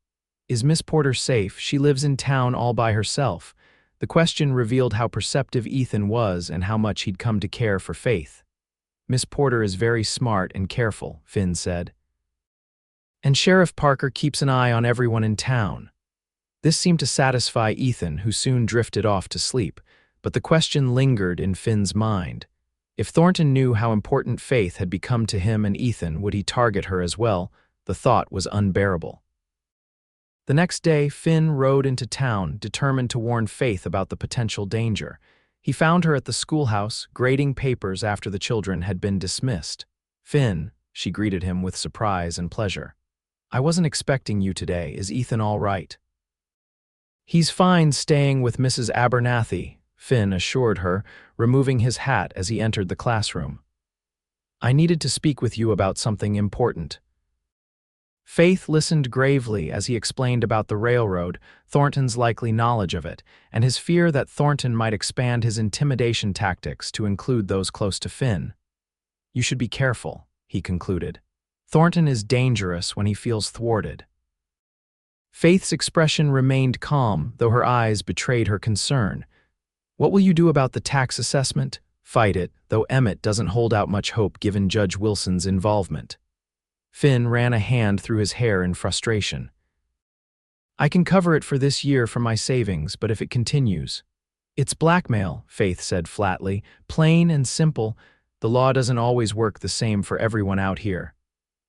Is Miss Porter safe? She lives in town all by herself. The question revealed how perceptive Ethan was and how much he'd come to care for Faith. Miss Porter is very smart and careful, Finn said. And Sheriff Parker keeps an eye on everyone in town. This seemed to satisfy Ethan, who soon drifted off to sleep, but the question lingered in Finn's mind. If Thornton knew how important Faith had become to him and Ethan, would he target her as well? The thought was unbearable. The next day, Finn rode into town, determined to warn Faith about the potential danger. He found her at the schoolhouse, grading papers after the children had been dismissed. Finn, she greeted him with surprise and pleasure. I wasn't expecting you today. Is Ethan all right? He's fine staying with Mrs. Abernathy, Finn assured her, removing his hat as he entered the classroom. I needed to speak with you about something important. Faith listened gravely as he explained about the railroad, Thornton's likely knowledge of it, and his fear that Thornton might expand his intimidation tactics to include those close to Finn. You should be careful, he concluded. Thornton is dangerous when he feels thwarted. Faith's expression remained calm, though her eyes betrayed her concern. What will you do about the tax assessment? Fight it, though Emmett doesn't hold out much hope given Judge Wilson's involvement. Finn ran a hand through his hair in frustration. I can cover it for this year from my savings, but if it continues... It's blackmail, Faith said flatly, plain and simple. The law doesn't always work the same for everyone out here.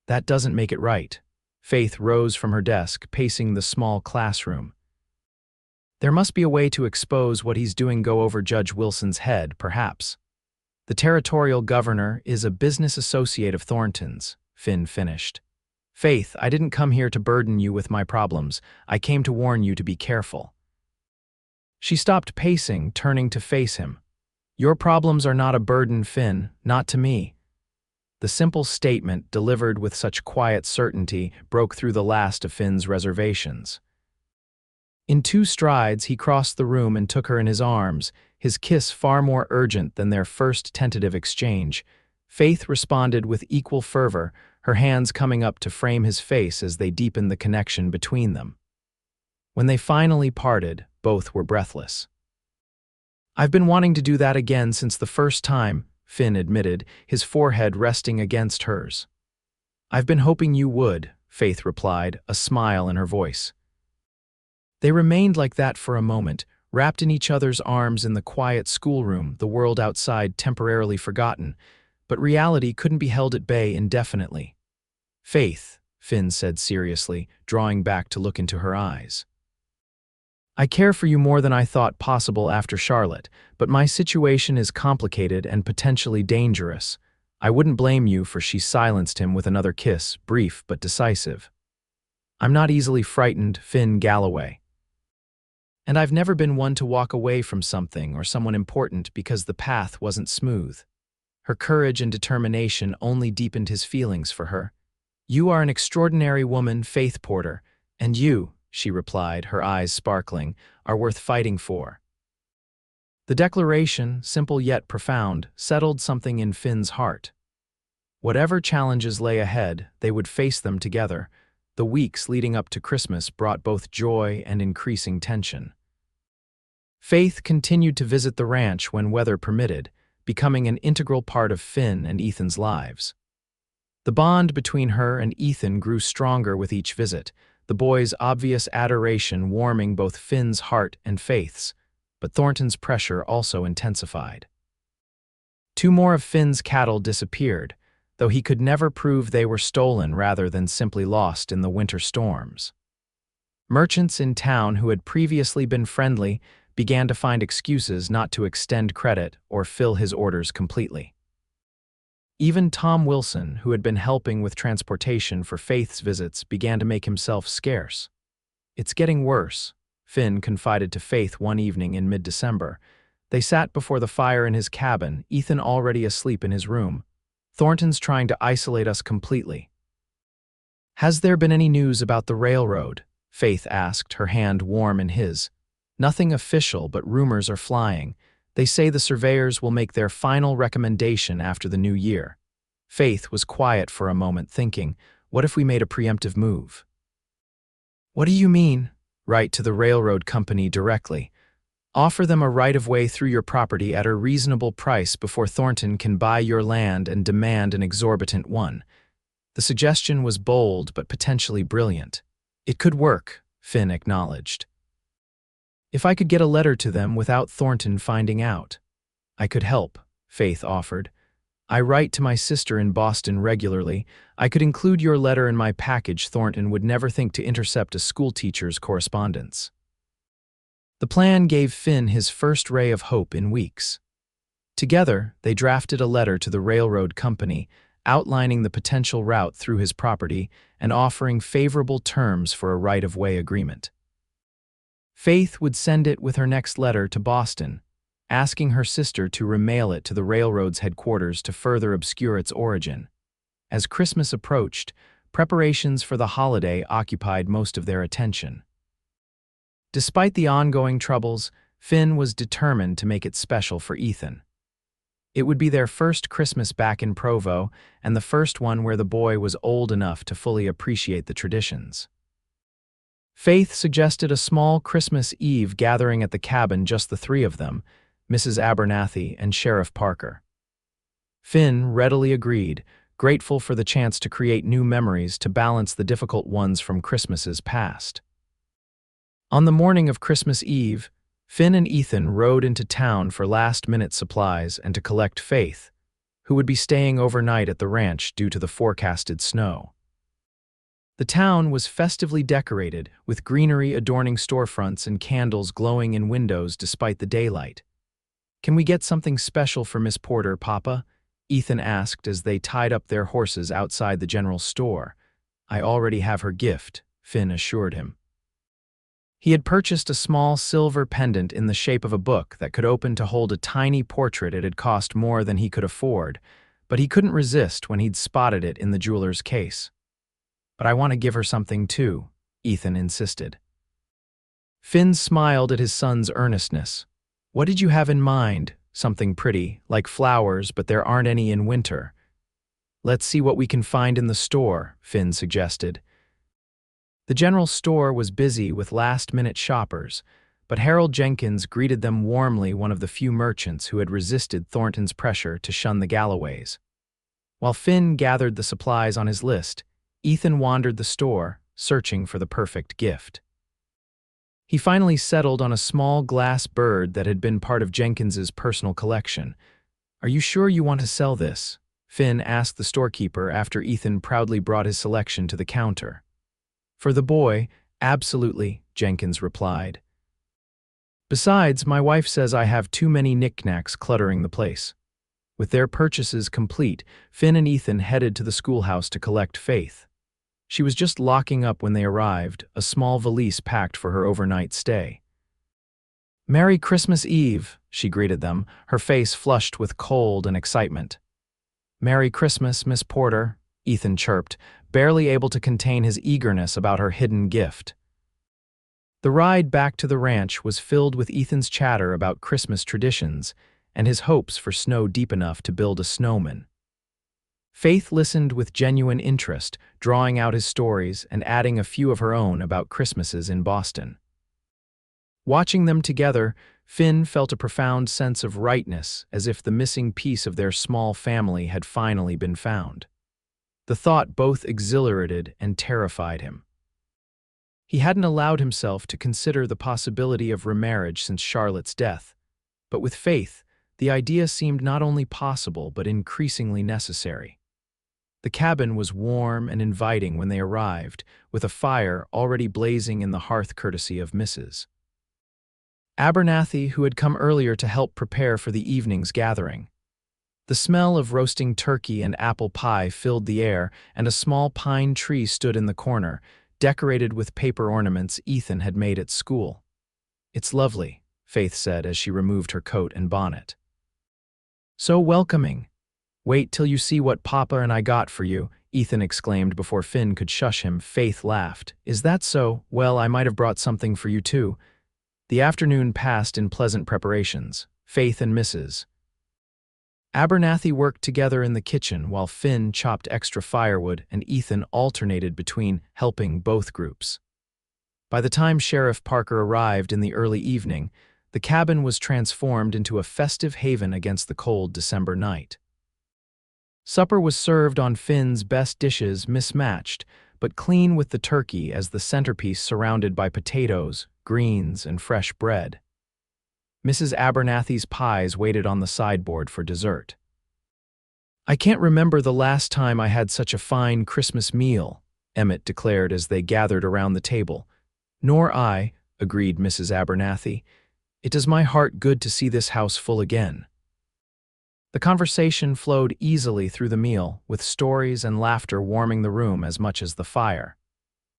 That doesn't make it right. Faith rose from her desk, pacing the small classroom. There must be a way to expose what he's doing go over Judge Wilson's head, perhaps. The territorial governor is a business associate of Thornton's, Finn finished. Faith, I didn't come here to burden you with my problems. I came to warn you to be careful. She stopped pacing, turning to face him. Your problems are not a burden, Finn, not to me. The simple statement, delivered with such quiet certainty, broke through the last of Finn's reservations. In 2 strides, he crossed the room and took her in his arms, his kiss far more urgent than their first tentative exchange. Faith responded with equal fervor, her hands coming up to frame his face as they deepened the connection between them. When they finally parted, both were breathless. I've been wanting to do that again since the first time, Finn admitted, his forehead resting against hers. I've been hoping you would, Faith replied, a smile in her voice. They remained like that for a moment, wrapped in each other's arms in the quiet schoolroom, the world outside temporarily forgotten, but reality couldn't be held at bay indefinitely. Faith, Finn said seriously, drawing back to look into her eyes. I care for you more than I thought possible after Charlotte, but my situation is complicated and potentially dangerous. I wouldn't blame you for she silenced him with another kiss, brief but decisive. I'm not easily frightened, Finn Galloway. And I've never been one to walk away from something or someone important because the path wasn't smooth. Her courage and determination only deepened his feelings for her. You are an extraordinary woman, Faith Porter, and you, she replied, her eyes sparkling, are worth fighting for. The declaration, simple yet profound, settled something in Finn's heart. Whatever challenges lay ahead, they would face them together. The weeks leading up to Christmas brought both joy and increasing tension. Faith continued to visit the ranch when weather permitted, becoming an integral part of Finn and Ethan's lives. The bond between her and Ethan grew stronger with each visit, the boy's obvious adoration warming both Finn's heart and Faith's, but Thornton's pressure also intensified. 2 more of Finn's cattle disappeared, though he could never prove they were stolen rather than simply lost in the winter storms. Merchants in town who had previously been friendly began to find excuses not to extend credit or fill his orders completely. Even Tom Wilson, who had been helping with transportation for Faith's visits, began to make himself scarce. It's getting worse, Finn confided to Faith one evening in mid-December. They sat before the fire in his cabin, Ethan already asleep in his room. Thornton's trying to isolate us completely. Has there been any news about the railroad? Faith asked, her hand warm in his. Nothing official, but rumors are flying. They say the surveyors will make their final recommendation after the new year. Faith was quiet for a moment, thinking, what if we made a preemptive move? What do you mean? Write to the railroad company directly. Offer them a right-of-way through your property at a reasonable price before Thornton can buy your land and demand an exorbitant one. The suggestion was bold but potentially brilliant. It could work, Finn acknowledged. If I could get a letter to them without Thornton finding out. I could help, Faith offered. I write to my sister in Boston regularly. I could include your letter in my package. Thornton would never think to intercept a schoolteacher's correspondence. The plan gave Finn his first ray of hope in weeks. Together, they drafted a letter to the railroad company, outlining the potential route through his property and offering favorable terms for a right-of-way agreement. Faith would send it with her next letter to Boston, asking her sister to remail it to the railroad's headquarters to further obscure its origin. As Christmas approached, preparations for the holiday occupied most of their attention. Despite the ongoing troubles, Finn was determined to make it special for Ethan. It would be their first Christmas back in Provo, and the first one where the boy was old enough to fully appreciate the traditions. Faith suggested a small Christmas Eve gathering at the cabin, just the three of them, Mrs. Abernathy and Sheriff Parker. Finn readily agreed, grateful for the chance to create new memories to balance the difficult ones from Christmases past. On the morning of Christmas Eve, Finn and Ethan rode into town for last-minute supplies and to collect Faith, who would be staying overnight at the ranch due to the forecasted snow. The town was festively decorated, with greenery adorning storefronts and candles glowing in windows despite the daylight. "Can we get something special for Miss Porter, Papa?" Ethan asked as they tied up their horses outside the general store. "I already have her gift," Finn assured him. He had purchased a small silver pendant in the shape of a book that could open to hold a tiny portrait. It had cost more than he could afford, but he couldn't resist when he'd spotted it in the jeweler's case. "But I want to give her something too," Ethan insisted. Finn smiled at his son's earnestness. "What did you have in mind? Something pretty, like flowers, but there aren't any in winter." "Let's see what we can find in the store," Finn suggested. The general store was busy with last-minute shoppers, but Harold Jenkins greeted them warmly, one of the few merchants who had resisted Thornton's pressure to shun the Galloways. While Finn gathered the supplies on his list, Ethan wandered the store, searching for the perfect gift. He finally settled on a small glass bird that had been part of Jenkins's personal collection. "Are you sure you want to sell this?" Finn asked the storekeeper after Ethan proudly brought his selection to the counter. "For the boy, absolutely," Jenkins replied. "Besides, my wife says I have too many knickknacks cluttering the place." With their purchases complete, Finn and Ethan headed to the schoolhouse to collect Faith. She was just locking up when they arrived, a small valise packed for her overnight stay. "Merry Christmas Eve," she greeted them, her face flushed with cold and excitement. "Merry Christmas, Miss Porter," Ethan chirped, barely able to contain his eagerness about her hidden gift. The ride back to the ranch was filled with Ethan's chatter about Christmas traditions and his hopes for snow deep enough to build a snowman. Faith listened with genuine interest, drawing out his stories and adding a few of her own about Christmases in Boston. Watching them together, Finn felt a profound sense of rightness, as if the missing piece of their small family had finally been found. The thought both exhilarated and terrified him. He hadn't allowed himself to consider the possibility of remarriage since Charlotte's death, but with Faith, the idea seemed not only possible but increasingly necessary. The cabin was warm and inviting when they arrived, with a fire already blazing in the hearth courtesy of Mrs. Abernathy, who had come earlier to help prepare for the evening's gathering. The smell of roasting turkey and apple pie filled the air, and a small pine tree stood in the corner, decorated with paper ornaments Ethan had made at school. "It's lovely," Faith said as she removed her coat and bonnet. "So welcoming. Wait till you see what Papa and I got for you," Ethan exclaimed before Finn could shush him. Faith laughed. "Is that so? Well, I might have brought something for you too." The afternoon passed in pleasant preparations. Faith and Mrs. Abernathy worked together in the kitchen while Finn chopped extra firewood and Ethan alternated between helping both groups. By the time Sheriff Parker arrived in the early evening, the cabin was transformed into a festive haven against the cold December night. Supper was served on Finn's best dishes, mismatched, but clean, with the turkey as the centerpiece surrounded by potatoes, greens, and fresh bread. Mrs. Abernathy's pies waited on the sideboard for dessert. "I can't remember the last time I had such a fine Christmas meal," Emmett declared as they gathered around the table. "Nor I," agreed Mrs. Abernathy. "It does my heart good to see this house full again." The conversation flowed easily through the meal, with stories and laughter warming the room as much as the fire.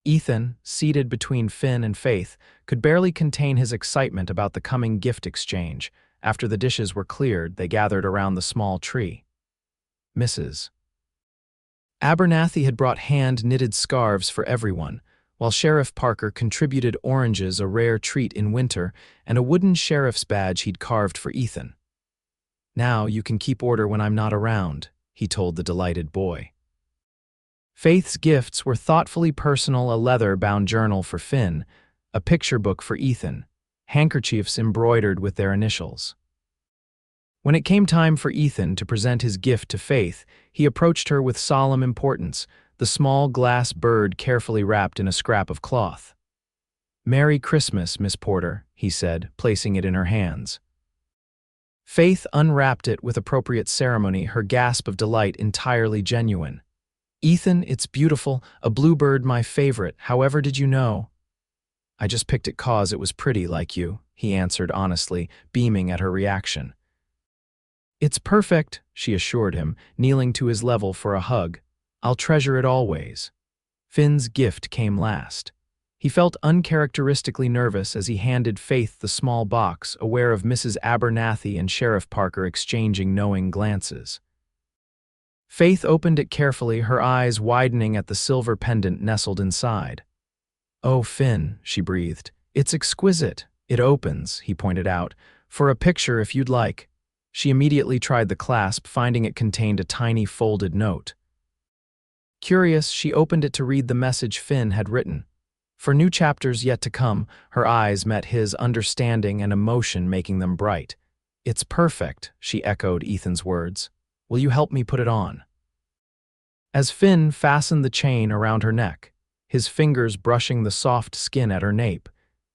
Ethan, seated between Finn and Faith, could barely contain his excitement about the coming gift exchange. After the dishes were cleared, they gathered around the small tree. Mrs. Abernathy had brought hand-knitted scarves for everyone, while Sheriff Parker contributed oranges, a rare treat in winter, and a wooden sheriff's badge he'd carved for Ethan. "Now you can keep order when I'm not around," he told the delighted boy. Faith's gifts were thoughtfully personal: a leather-bound journal for Finn, a picture book for Ethan, handkerchiefs embroidered with their initials. When it came time for Ethan to present his gift to Faith, he approached her with solemn importance, the small glass bird carefully wrapped in a scrap of cloth. "Merry Christmas, Miss Porter," he said, placing it in her hands. Faith unwrapped it with appropriate ceremony, her gasp of delight entirely genuine. "Ethan, it's beautiful, a bluebird, my favorite. However did you know?" "I just picked it 'cause it was pretty, like you," he answered honestly, beaming at her reaction. "It's perfect," she assured him, kneeling to his level for a hug. "I'll treasure it always." Finn's gift came last. He felt uncharacteristically nervous as he handed Faith the small box, aware of Mrs. Abernathy and Sheriff Parker exchanging knowing glances. Faith opened it carefully, her eyes widening at the silver pendant nestled inside. "Oh, Finn," she breathed. "It's exquisite. It opens," he pointed out, "for a picture if you'd like." She immediately tried the clasp, finding it contained a tiny folded note. Curious, she opened it to read the message Finn had written. For new chapters yet to come, her eyes met his, understanding and emotion making them bright. "It's perfect," she echoed Ethan's words. "Will you help me put it on?" As Finn fastened the chain around her neck, his fingers brushing the soft skin at her nape,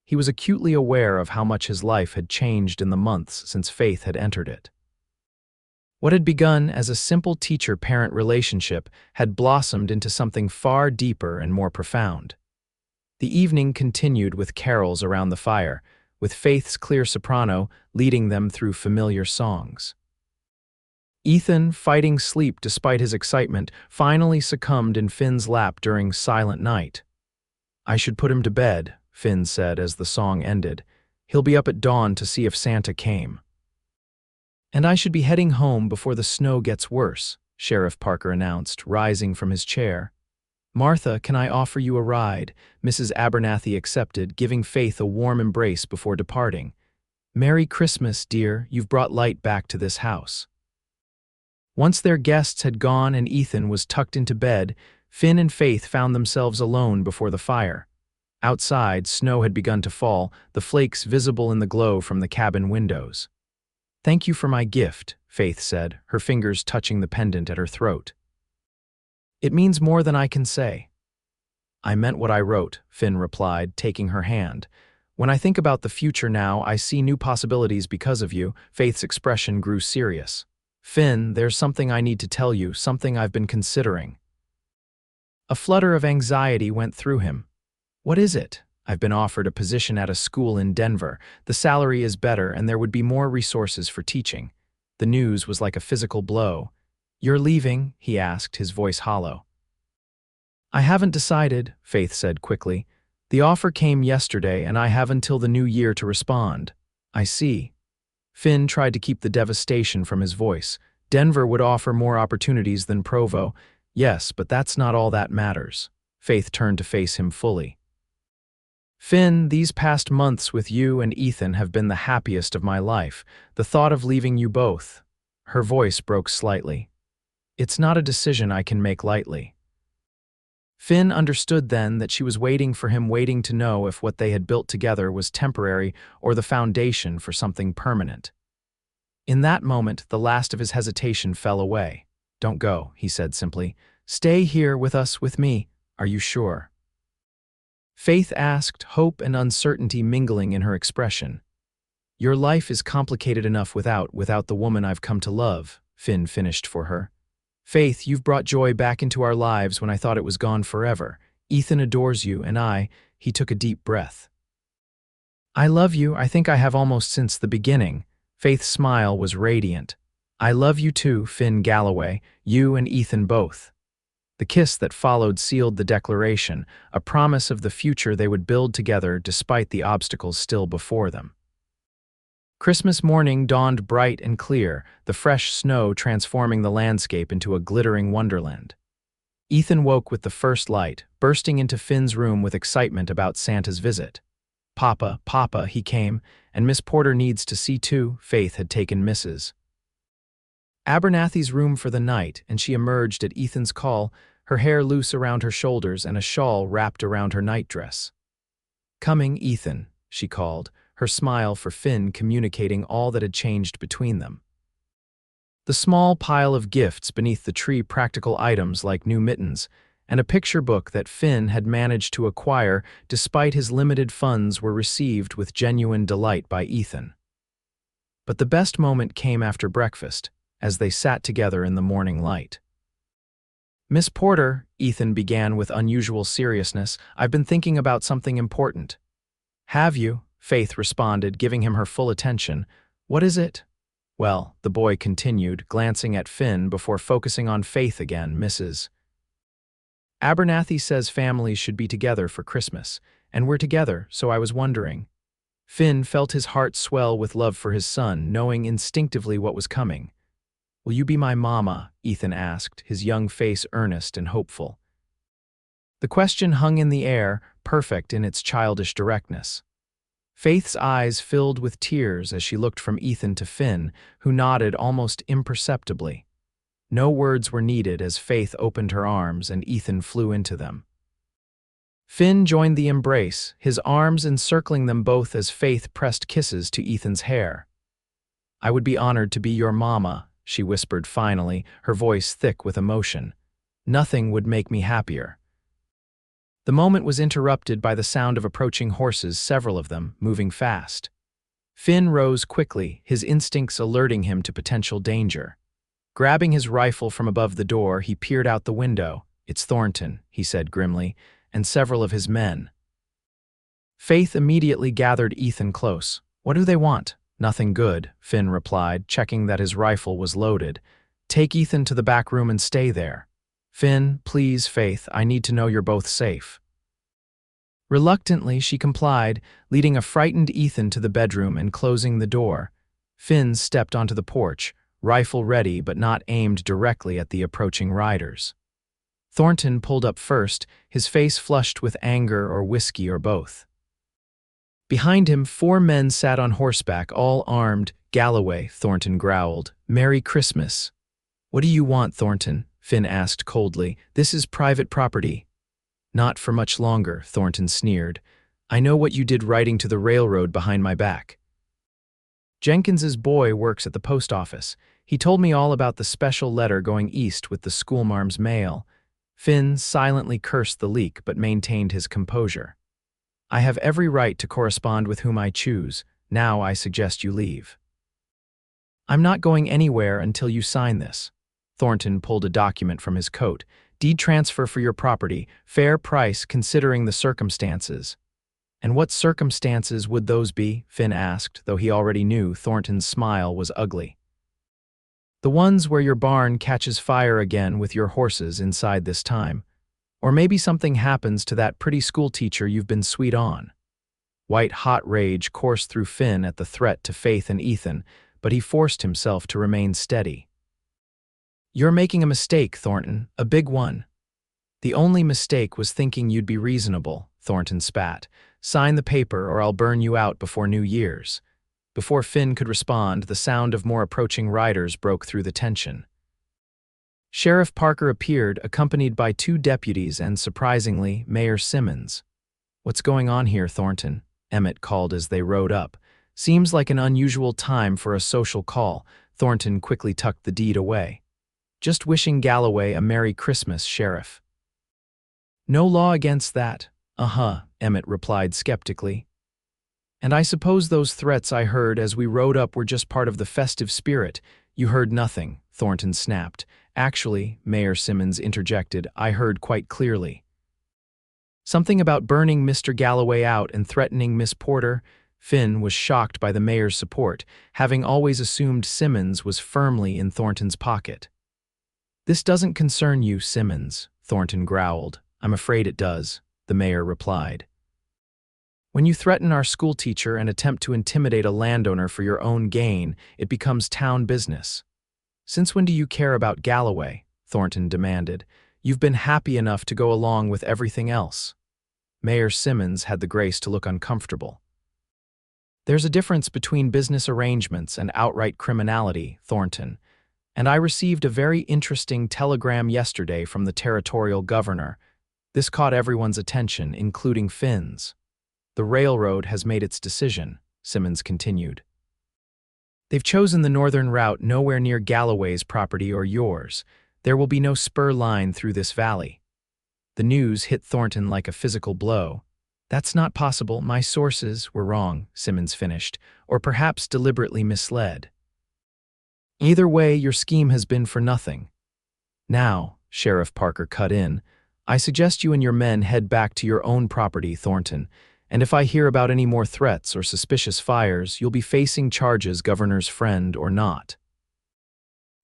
he was acutely aware of how much his life had changed in the months since Faith had entered it. What had begun as a simple teacher-parent relationship had blossomed into something far deeper and more profound. The evening continued with carols around the fire, with Faith's clear soprano leading them through familiar songs. Ethan, fighting sleep despite his excitement, finally succumbed in Finn's lap during Silent Night. "I should put him to bed," Finn said as the song ended. "He'll be up at dawn to see if Santa came." "And I should be heading home before the snow gets worse," Sheriff Parker announced, rising from his chair. "Martha, can I offer you a ride?" Mrs. Abernathy accepted, giving Faith a warm embrace before departing. "Merry Christmas, dear. You've brought light back to this house." Once their guests had gone and Ethan was tucked into bed, Finn and Faith found themselves alone before the fire. Outside, snow had begun to fall, the flakes visible in the glow from the cabin windows. "Thank you for my gift," Faith said, her fingers touching the pendant at her throat. "It means more than I can say." "I meant what I wrote," Finn replied, taking her hand. "When I think about the future now, I see new possibilities because of you." Faith's expression grew serious. "Finn, there's something I need to tell you, something I've been considering." A flutter of anxiety went through him. "What is it?" "I've been offered a position at a school in Denver. The salary is better and there would be more resources for teaching." The news was like a physical blow. "You're leaving?" he asked, his voice hollow. "I haven't decided," Faith said quickly. "The offer came yesterday and I have until the new year to respond." "I see." Finn tried to keep the devastation from his voice. "Denver would offer more opportunities than Provo." "Yes, but that's not all that matters." Faith turned to face him fully. "Finn, these past months with you and Ethan have been the happiest of my life. The thought of leaving you both." Her voice broke slightly. "It's not a decision I can make lightly." Finn understood then that she was waiting for him, waiting to know if what they had built together was temporary or the foundation for something permanent. In that moment, the last of his hesitation fell away. "Don't go," he said simply. "Stay here with us, with me. Are you sure?" Faith asked, hope and uncertainty mingling in her expression. "Your life is complicated enough without the woman I've come to love," Finn finished for her. "Faith, you've brought joy back into our lives when I thought it was gone forever. Ethan adores you, and he took a deep breath. "I love you, I think I have almost since the beginning." Faith's smile was radiant. I love you too, Finn Galloway, you and Ethan both. The kiss that followed sealed the declaration, a promise of the future they would build together despite the obstacles still before them. Christmas morning dawned bright and clear, the fresh snow transforming the landscape into a glittering wonderland. Ethan woke with the first light, bursting into Finn's room with excitement about Santa's visit. "Papa, Papa," he came, "and Miss Porter needs to see too." Faith had taken Mrs. Abernathy's room for the night, and she emerged at Ethan's call, her hair loose around her shoulders and a shawl wrapped around her nightdress. "Coming, Ethan," she called, her smile for Finn communicating all that had changed between them. The small pile of gifts beneath the tree, practical items like new mittens, and a picture book that Finn had managed to acquire despite his limited funds, were received with genuine delight by Ethan. But the best moment came after breakfast, as they sat together in the morning light. "Miss Porter," Ethan began with unusual seriousness, "I've been thinking about something important." "Have you?" Faith responded, giving him her full attention. "What is it?" "Well," the boy continued, glancing at Finn before focusing on Faith again, "Mrs. Abernathy says families should be together for Christmas, and we're together, so I was wondering." Finn felt his heart swell with love for his son, knowing instinctively what was coming. "Will you be my mama?" Ethan asked, his young face earnest and hopeful. The question hung in the air, perfect in its childish directness. Faith's eyes filled with tears as she looked from Ethan to Finn, who nodded almost imperceptibly. No words were needed as Faith opened her arms and Ethan flew into them. Finn joined the embrace, his arms encircling them both as Faith pressed kisses to Ethan's hair. "I would be honored to be your mama," she whispered finally, her voice thick with emotion. "Nothing would make me happier." The moment was interrupted by the sound of approaching horses, several of them, moving fast. Finn rose quickly, his instincts alerting him to potential danger. Grabbing his rifle from above the door, he peered out the window. "It's Thornton," he said grimly, "and several of his men." Faith immediately gathered Ethan close. "What do they want?" "Nothing good," Finn replied, checking that his rifle was loaded. "Take Ethan to the back room and stay there." "Finn, please, Faith, I need to know you're both safe." Reluctantly, she complied, leading a frightened Ethan to the bedroom and closing the door. Finn stepped onto the porch, rifle ready but not aimed directly at the approaching riders. Thornton pulled up first, his face flushed with anger or whiskey or both. Behind him, 4 men sat on horseback, all armed. "Galloway," Thornton growled. "Merry Christmas." "What do you want, Thornton?" Finn asked coldly. "This is private property." "Not for much longer," Thornton sneered. "I know what you did writing to the railroad behind my back. Jenkins's boy works at the post office. He told me all about the special letter going east with the schoolmarm's mail." Finn silently cursed the leak but maintained his composure. "I have every right to correspond with whom I choose. Now I suggest you leave." "I'm not going anywhere until you sign this." Thornton pulled a document from his coat. "Deed transfer for your property, fair price considering the circumstances." "And what circumstances would those be?" Finn asked, though he already knew Thornton's smile was ugly. "The ones where your barn catches fire again with your horses inside this time. Or maybe something happens to that pretty schoolteacher you've been sweet on." White-hot rage coursed through Finn at the threat to Faith and Ethan, but he forced himself to remain steady. "You're making a mistake, Thornton, a big one." "The only mistake was thinking you'd be reasonable," Thornton spat. "Sign the paper or I'll burn you out before New Year's." Before Finn could respond, the sound of more approaching riders broke through the tension. Sheriff Parker appeared, accompanied by 2 deputies and, surprisingly, Mayor Simmons. "What's going on here, Thornton?" Emmett called as they rode up. "Seems like an unusual time for a social call." Thornton quickly tucked the deed away. "Just wishing Galloway a Merry Christmas, Sheriff." "No law against that." Emmett replied skeptically. "And I suppose those threats I heard as we rode up were just part of the festive spirit." "You heard nothing," Thornton snapped. "Actually," Mayor Simmons interjected, "I heard quite clearly." "Something about burning Mr. Galloway out and threatening Miss Porter." Finn was shocked by the mayor's support, having always assumed Simmons was firmly in Thornton's pocket. "This doesn't concern you, Simmons," Thornton growled. "I'm afraid it does," the mayor replied. "When you threaten our schoolteacher and attempt to intimidate a landowner for your own gain, it becomes town business." "Since when do you care about Galloway?" Thornton demanded. "You've been happy enough to go along with everything else." Mayor Simmons had the grace to look uncomfortable. "There's a difference between business arrangements and outright criminality, Thornton, and I received a very interesting telegram yesterday from the territorial governor. This caught everyone's attention, including Finn's. The railroad has made its decision," Simmons continued. "They've chosen the northern route nowhere near Galloway's property or yours. There will be no spur line through this valley." The news hit Thornton like a physical blow. "That's not possible. My sources were wrong," Simmons finished, "or perhaps deliberately misled. Either way, your scheme has been for nothing." "Now," Sheriff Parker cut in, "I suggest you and your men head back to your own property, Thornton, and if I hear about any more threats or suspicious fires, you'll be facing charges, governor's friend or not."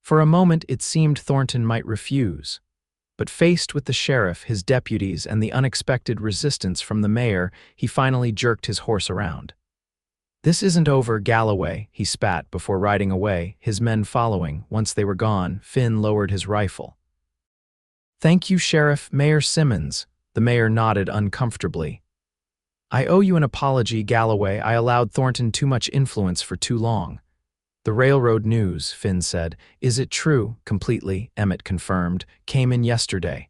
For a moment, it seemed Thornton might refuse. But faced with the sheriff, his deputies, and the unexpected resistance from the mayor, he finally jerked his horse around. "This isn't over, Galloway," he spat before riding away, his men following. Once they were gone, Finn lowered his rifle. "Thank you, Sheriff. Mayor Simmons." The mayor nodded uncomfortably. "I owe you an apology, Galloway. I allowed Thornton too much influence for too long." "The railroad news," Finn said. "Is it true?" "Completely," Emmett confirmed. "Came in yesterday."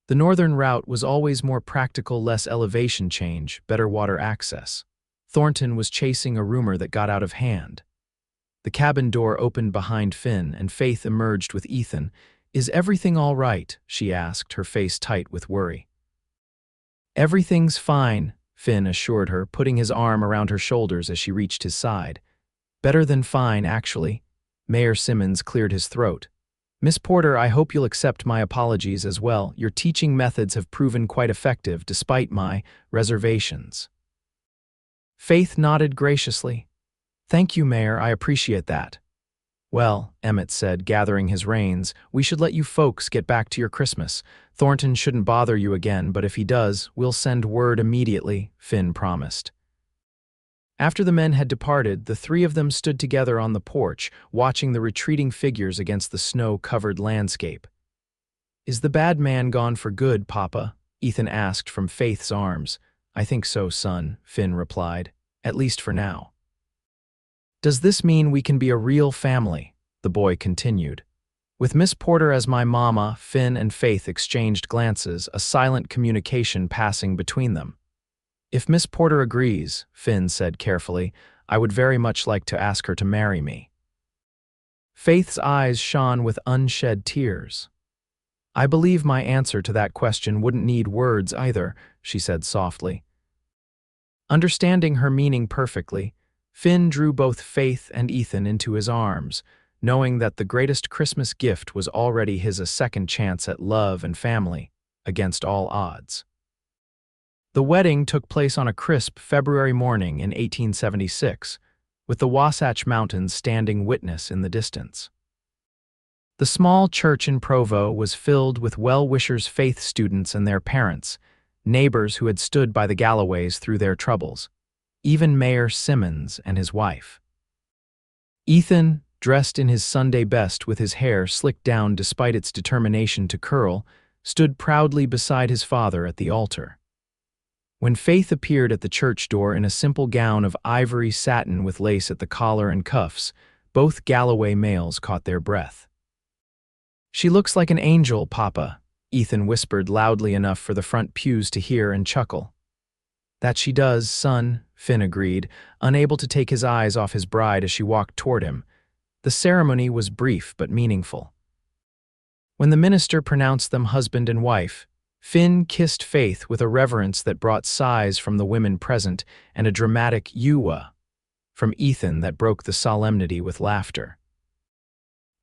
The northern route was always more practical, less elevation change, better water access. Thornton was chasing a rumor that got out of hand. The cabin door opened behind Finn, and Faith emerged with Ethan. "Is everything all right?" she asked, her face tight with worry. "Everything's fine," Finn assured her, putting his arm around her shoulders as she reached his side. "Better than fine, actually." Mayor Simmons cleared his throat. "Miss Porter, I hope you'll accept my apologies as well. Your teaching methods have proven quite effective, despite my reservations." Faith nodded graciously. "Thank you, Mayor, I appreciate that." "Well," Emmett said, gathering his reins, "we should let you folks get back to your Christmas. Thornton shouldn't bother you again, but if he does, we'll send word immediately," Finn promised. After the men had departed, the three of them stood together on the porch, watching the retreating figures against the snow-covered landscape. "Is the bad man gone for good, Papa?" Ethan asked from Faith's arms. "I think so, son," Finn replied. "At least for now." "Does this mean we can be a real family?" the boy continued. With Miss Porter as my mama, Finn and Faith exchanged glances, a silent communication passing between them. "If Miss Porter agrees," Finn said carefully, "I would very much like to ask her to marry me." Faith's eyes shone with unshed tears. "I believe my answer to that question wouldn't need words either," she said softly. Understanding her meaning perfectly, Finn drew both Faith and Ethan into his arms, knowing that the greatest Christmas gift was already his, a second chance at love and family, against all odds. The wedding took place on a crisp February morning in 1876, with the Wasatch Mountains standing witness in the distance. The small church in Provo was filled with well-wishers, Faith students and their parents, neighbors who had stood by the Galloways through their troubles, even Mayor Simmons and his wife. Ethan, dressed in his Sunday best with his hair slicked down despite its determination to curl, stood proudly beside his father at the altar. When Faith appeared at the church door in a simple gown of ivory satin with lace at the collar and cuffs, both Galloway males caught their breath. "She looks like an angel, Papa," Ethan whispered loudly enough for the front pews to hear and chuckle. "That she does, son," Finn agreed, unable to take his eyes off his bride as she walked toward him. The ceremony was brief but meaningful. When the minister pronounced them husband and wife, Finn kissed Faith with a reverence that brought sighs from the women present and a dramatic "Ewa" from Ethan that broke the solemnity with laughter.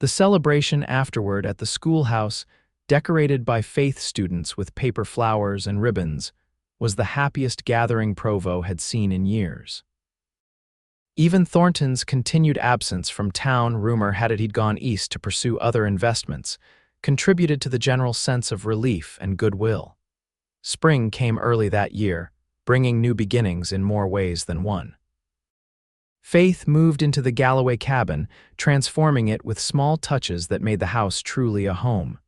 The celebration afterward at the schoolhouse, decorated by Faith students with paper flowers and ribbons, was the happiest gathering Provo had seen in years. Even Thornton's continued absence from town, rumor had it he'd gone east to pursue other investments, contributed to the general sense of relief and goodwill. Spring came early that year, bringing new beginnings in more ways than one. Faith moved into the Galloway cabin, transforming it with small touches that made the house truly a home.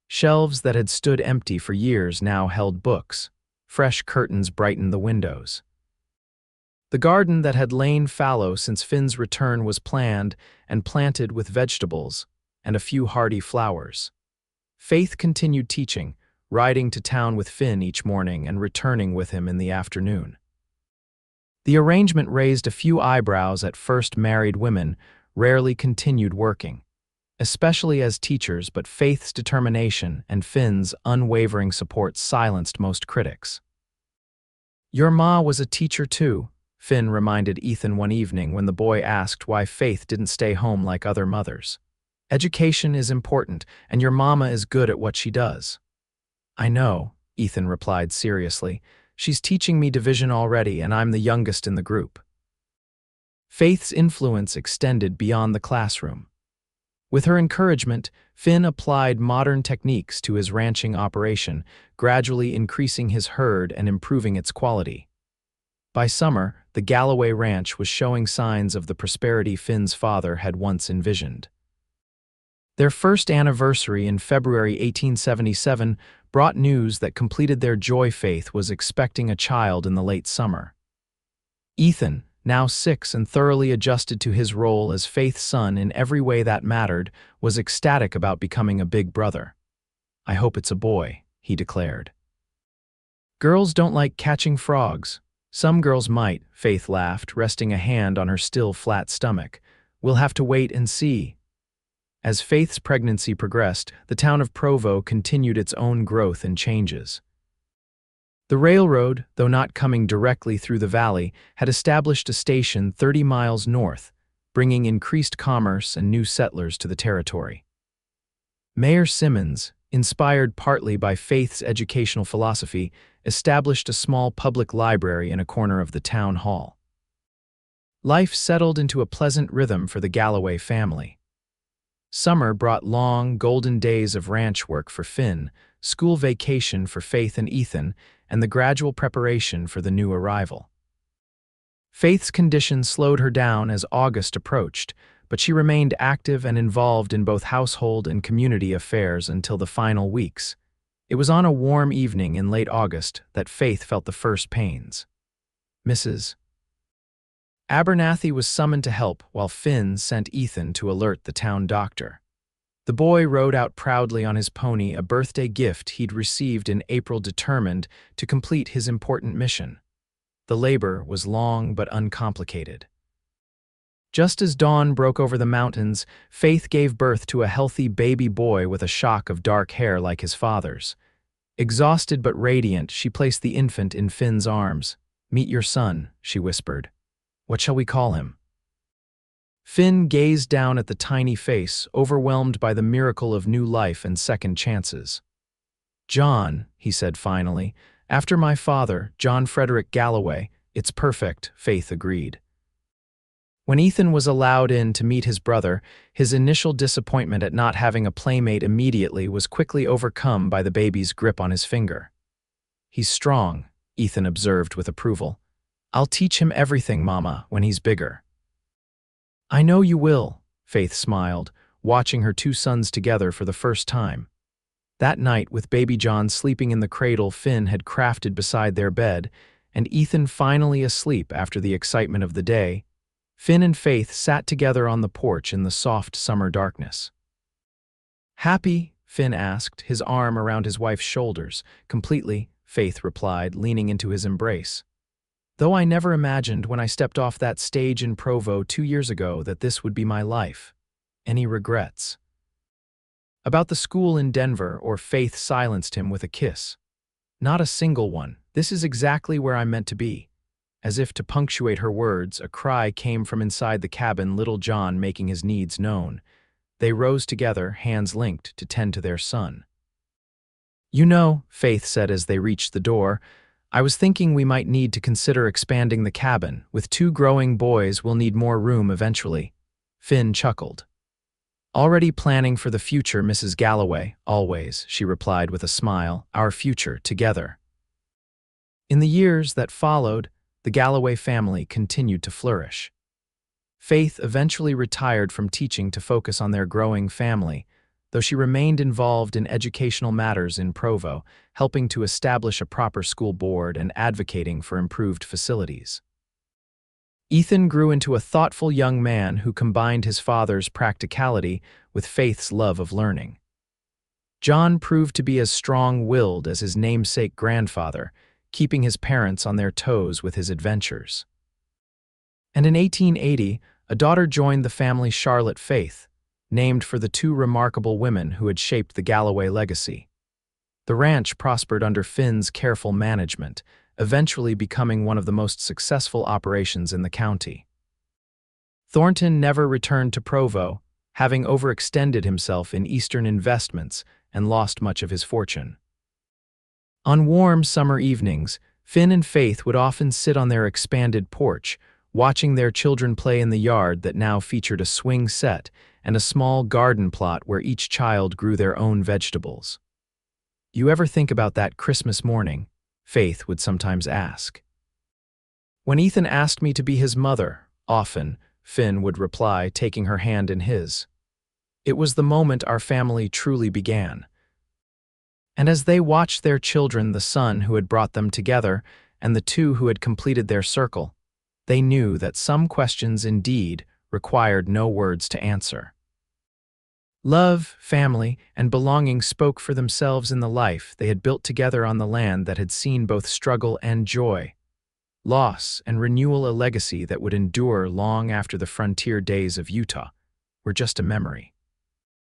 Shelves that had stood empty for years now held books. Fresh curtains brightened the windows. The garden that had lain fallow since Finn's return was planned and planted with vegetables and a few hardy flowers. Faith continued teaching, riding to town with Finn each morning and returning with him in the afternoon. The arrangement raised a few eyebrows at first. Married women rarely continued working, especially as teachers, but Faith's determination and Finn's unwavering support silenced most critics. "Your ma was a teacher too," Finn reminded Ethan one evening when the boy asked why Faith didn't stay home like other mothers. "Education is important, and your mama is good at what she does." "I know," Ethan replied seriously. "She's teaching me division already, and I'm the youngest in the group." Faith's influence extended beyond the classroom. With her encouragement, Finn applied modern techniques to his ranching operation, gradually increasing his herd and improving its quality. By summer, the Galloway ranch was showing signs of the prosperity Finn's father had once envisioned. Their first anniversary in February 1877 brought news that completed their joy. Faith was expecting a child in the late summer. Ethan, now 6 and thoroughly adjusted to his role as Faith's son in every way that mattered, was ecstatic about becoming a big brother. "I hope it's a boy," he declared. "Girls don't like catching frogs." "Some girls might," Faith laughed, resting a hand on her still flat stomach. "We'll have to wait and see." As Faith's pregnancy progressed, the town of Provo continued its own growth and changes. The railroad, though not coming directly through the valley, had established a station 30 miles north, bringing increased commerce and new settlers to the territory. Mayor Simmons, inspired partly by Faith's educational philosophy, established a small public library in a corner of the town hall. Life settled into a pleasant rhythm for the Galloway family. Summer brought long, golden days of ranch work for Finn, school vacation for Faith and Ethan, and the gradual preparation for the new arrival. Faith's condition slowed her down as August approached, but she remained active and involved in both household and community affairs until the final weeks. It was on a warm evening in late August that Faith felt the first pains. Mrs. Abernathy was summoned to help while Finn sent Ethan to alert the town doctor. The boy rode out proudly on his pony, a birthday gift he'd received in April, determined to complete his important mission. The labor was long but uncomplicated. Just as dawn broke over the mountains, Faith gave birth to a healthy baby boy with a shock of dark hair like his father's. Exhausted but radiant, she placed the infant in Finn's arms. "Meet your son," she whispered. "What shall we call him?" Finn gazed down at the tiny face, overwhelmed by the miracle of new life and second chances. "John," he said finally. "After my father, John Frederick Galloway." "It's perfect," Faith agreed. When Ethan was allowed in to meet his brother, his initial disappointment at not having a playmate immediately was quickly overcome by the baby's grip on his finger. "He's strong," Ethan observed with approval. "I'll teach him everything, Mama, when he's bigger." "I know you will," Faith smiled, watching her 2 sons together for the first time. That night, with baby John sleeping in the cradle Finn had crafted beside their bed, and Ethan finally asleep after the excitement of the day, Finn and Faith sat together on the porch in the soft summer darkness. "Happy?" Finn asked, his arm around his wife's shoulders. "Completely," Faith replied, leaning into his embrace. "Though I never imagined when I stepped off that stage in Provo 2 years ago that this would be my life." "Any regrets?" "About the school in Denver?" Or Faith silenced him with a kiss. "Not a single one. This is exactly where I'm meant to be." As if to punctuate her words, a cry came from inside the cabin, little John making his needs known. They rose together, hands linked, to tend to their son. "You know," Faith said as they reached the door, I was thinking we might need to consider expanding the cabin. With 2 growing boys, we'll need more room eventually. Finn chuckled. Already planning for the future, Mrs. Galloway, always, she replied with a smile, our future together. In the years that followed, the Galloway family continued to flourish. Faith eventually retired from teaching to focus on their growing family, though she remained involved in educational matters in Provo, helping to establish a proper school board and advocating for improved facilities. Ethan grew into a thoughtful young man who combined his father's practicality with Faith's love of learning. John proved to be as strong-willed as his namesake grandfather, keeping his parents on their toes with his adventures. And in 1880, a daughter joined the family, Charlotte Faith, named for the 2 remarkable women who had shaped the Galloway legacy. The ranch prospered under Finn's careful management, eventually becoming one of the most successful operations in the county. Thornton never returned to Provo, having overextended himself in Eastern investments and lost much of his fortune. On warm summer evenings, Finn and Faith would often sit on their expanded porch, watching their children play in the yard that now featured a swing set and a small garden plot where each child grew their own vegetables. "You ever think about that Christmas morning?" Faith would sometimes ask. "When Ethan asked me to be his mother, often," Finn would reply, taking her hand in his. "It was the moment our family truly began." And as they watched their children, the son who had brought them together and the 2 who had completed their circle, they knew that some questions indeed required no words to answer. Love, family, and belonging spoke for themselves in the life they had built together on the land that had seen both struggle and joy, loss and renewal, a legacy that would endure long after the frontier days of Utah were just a memory.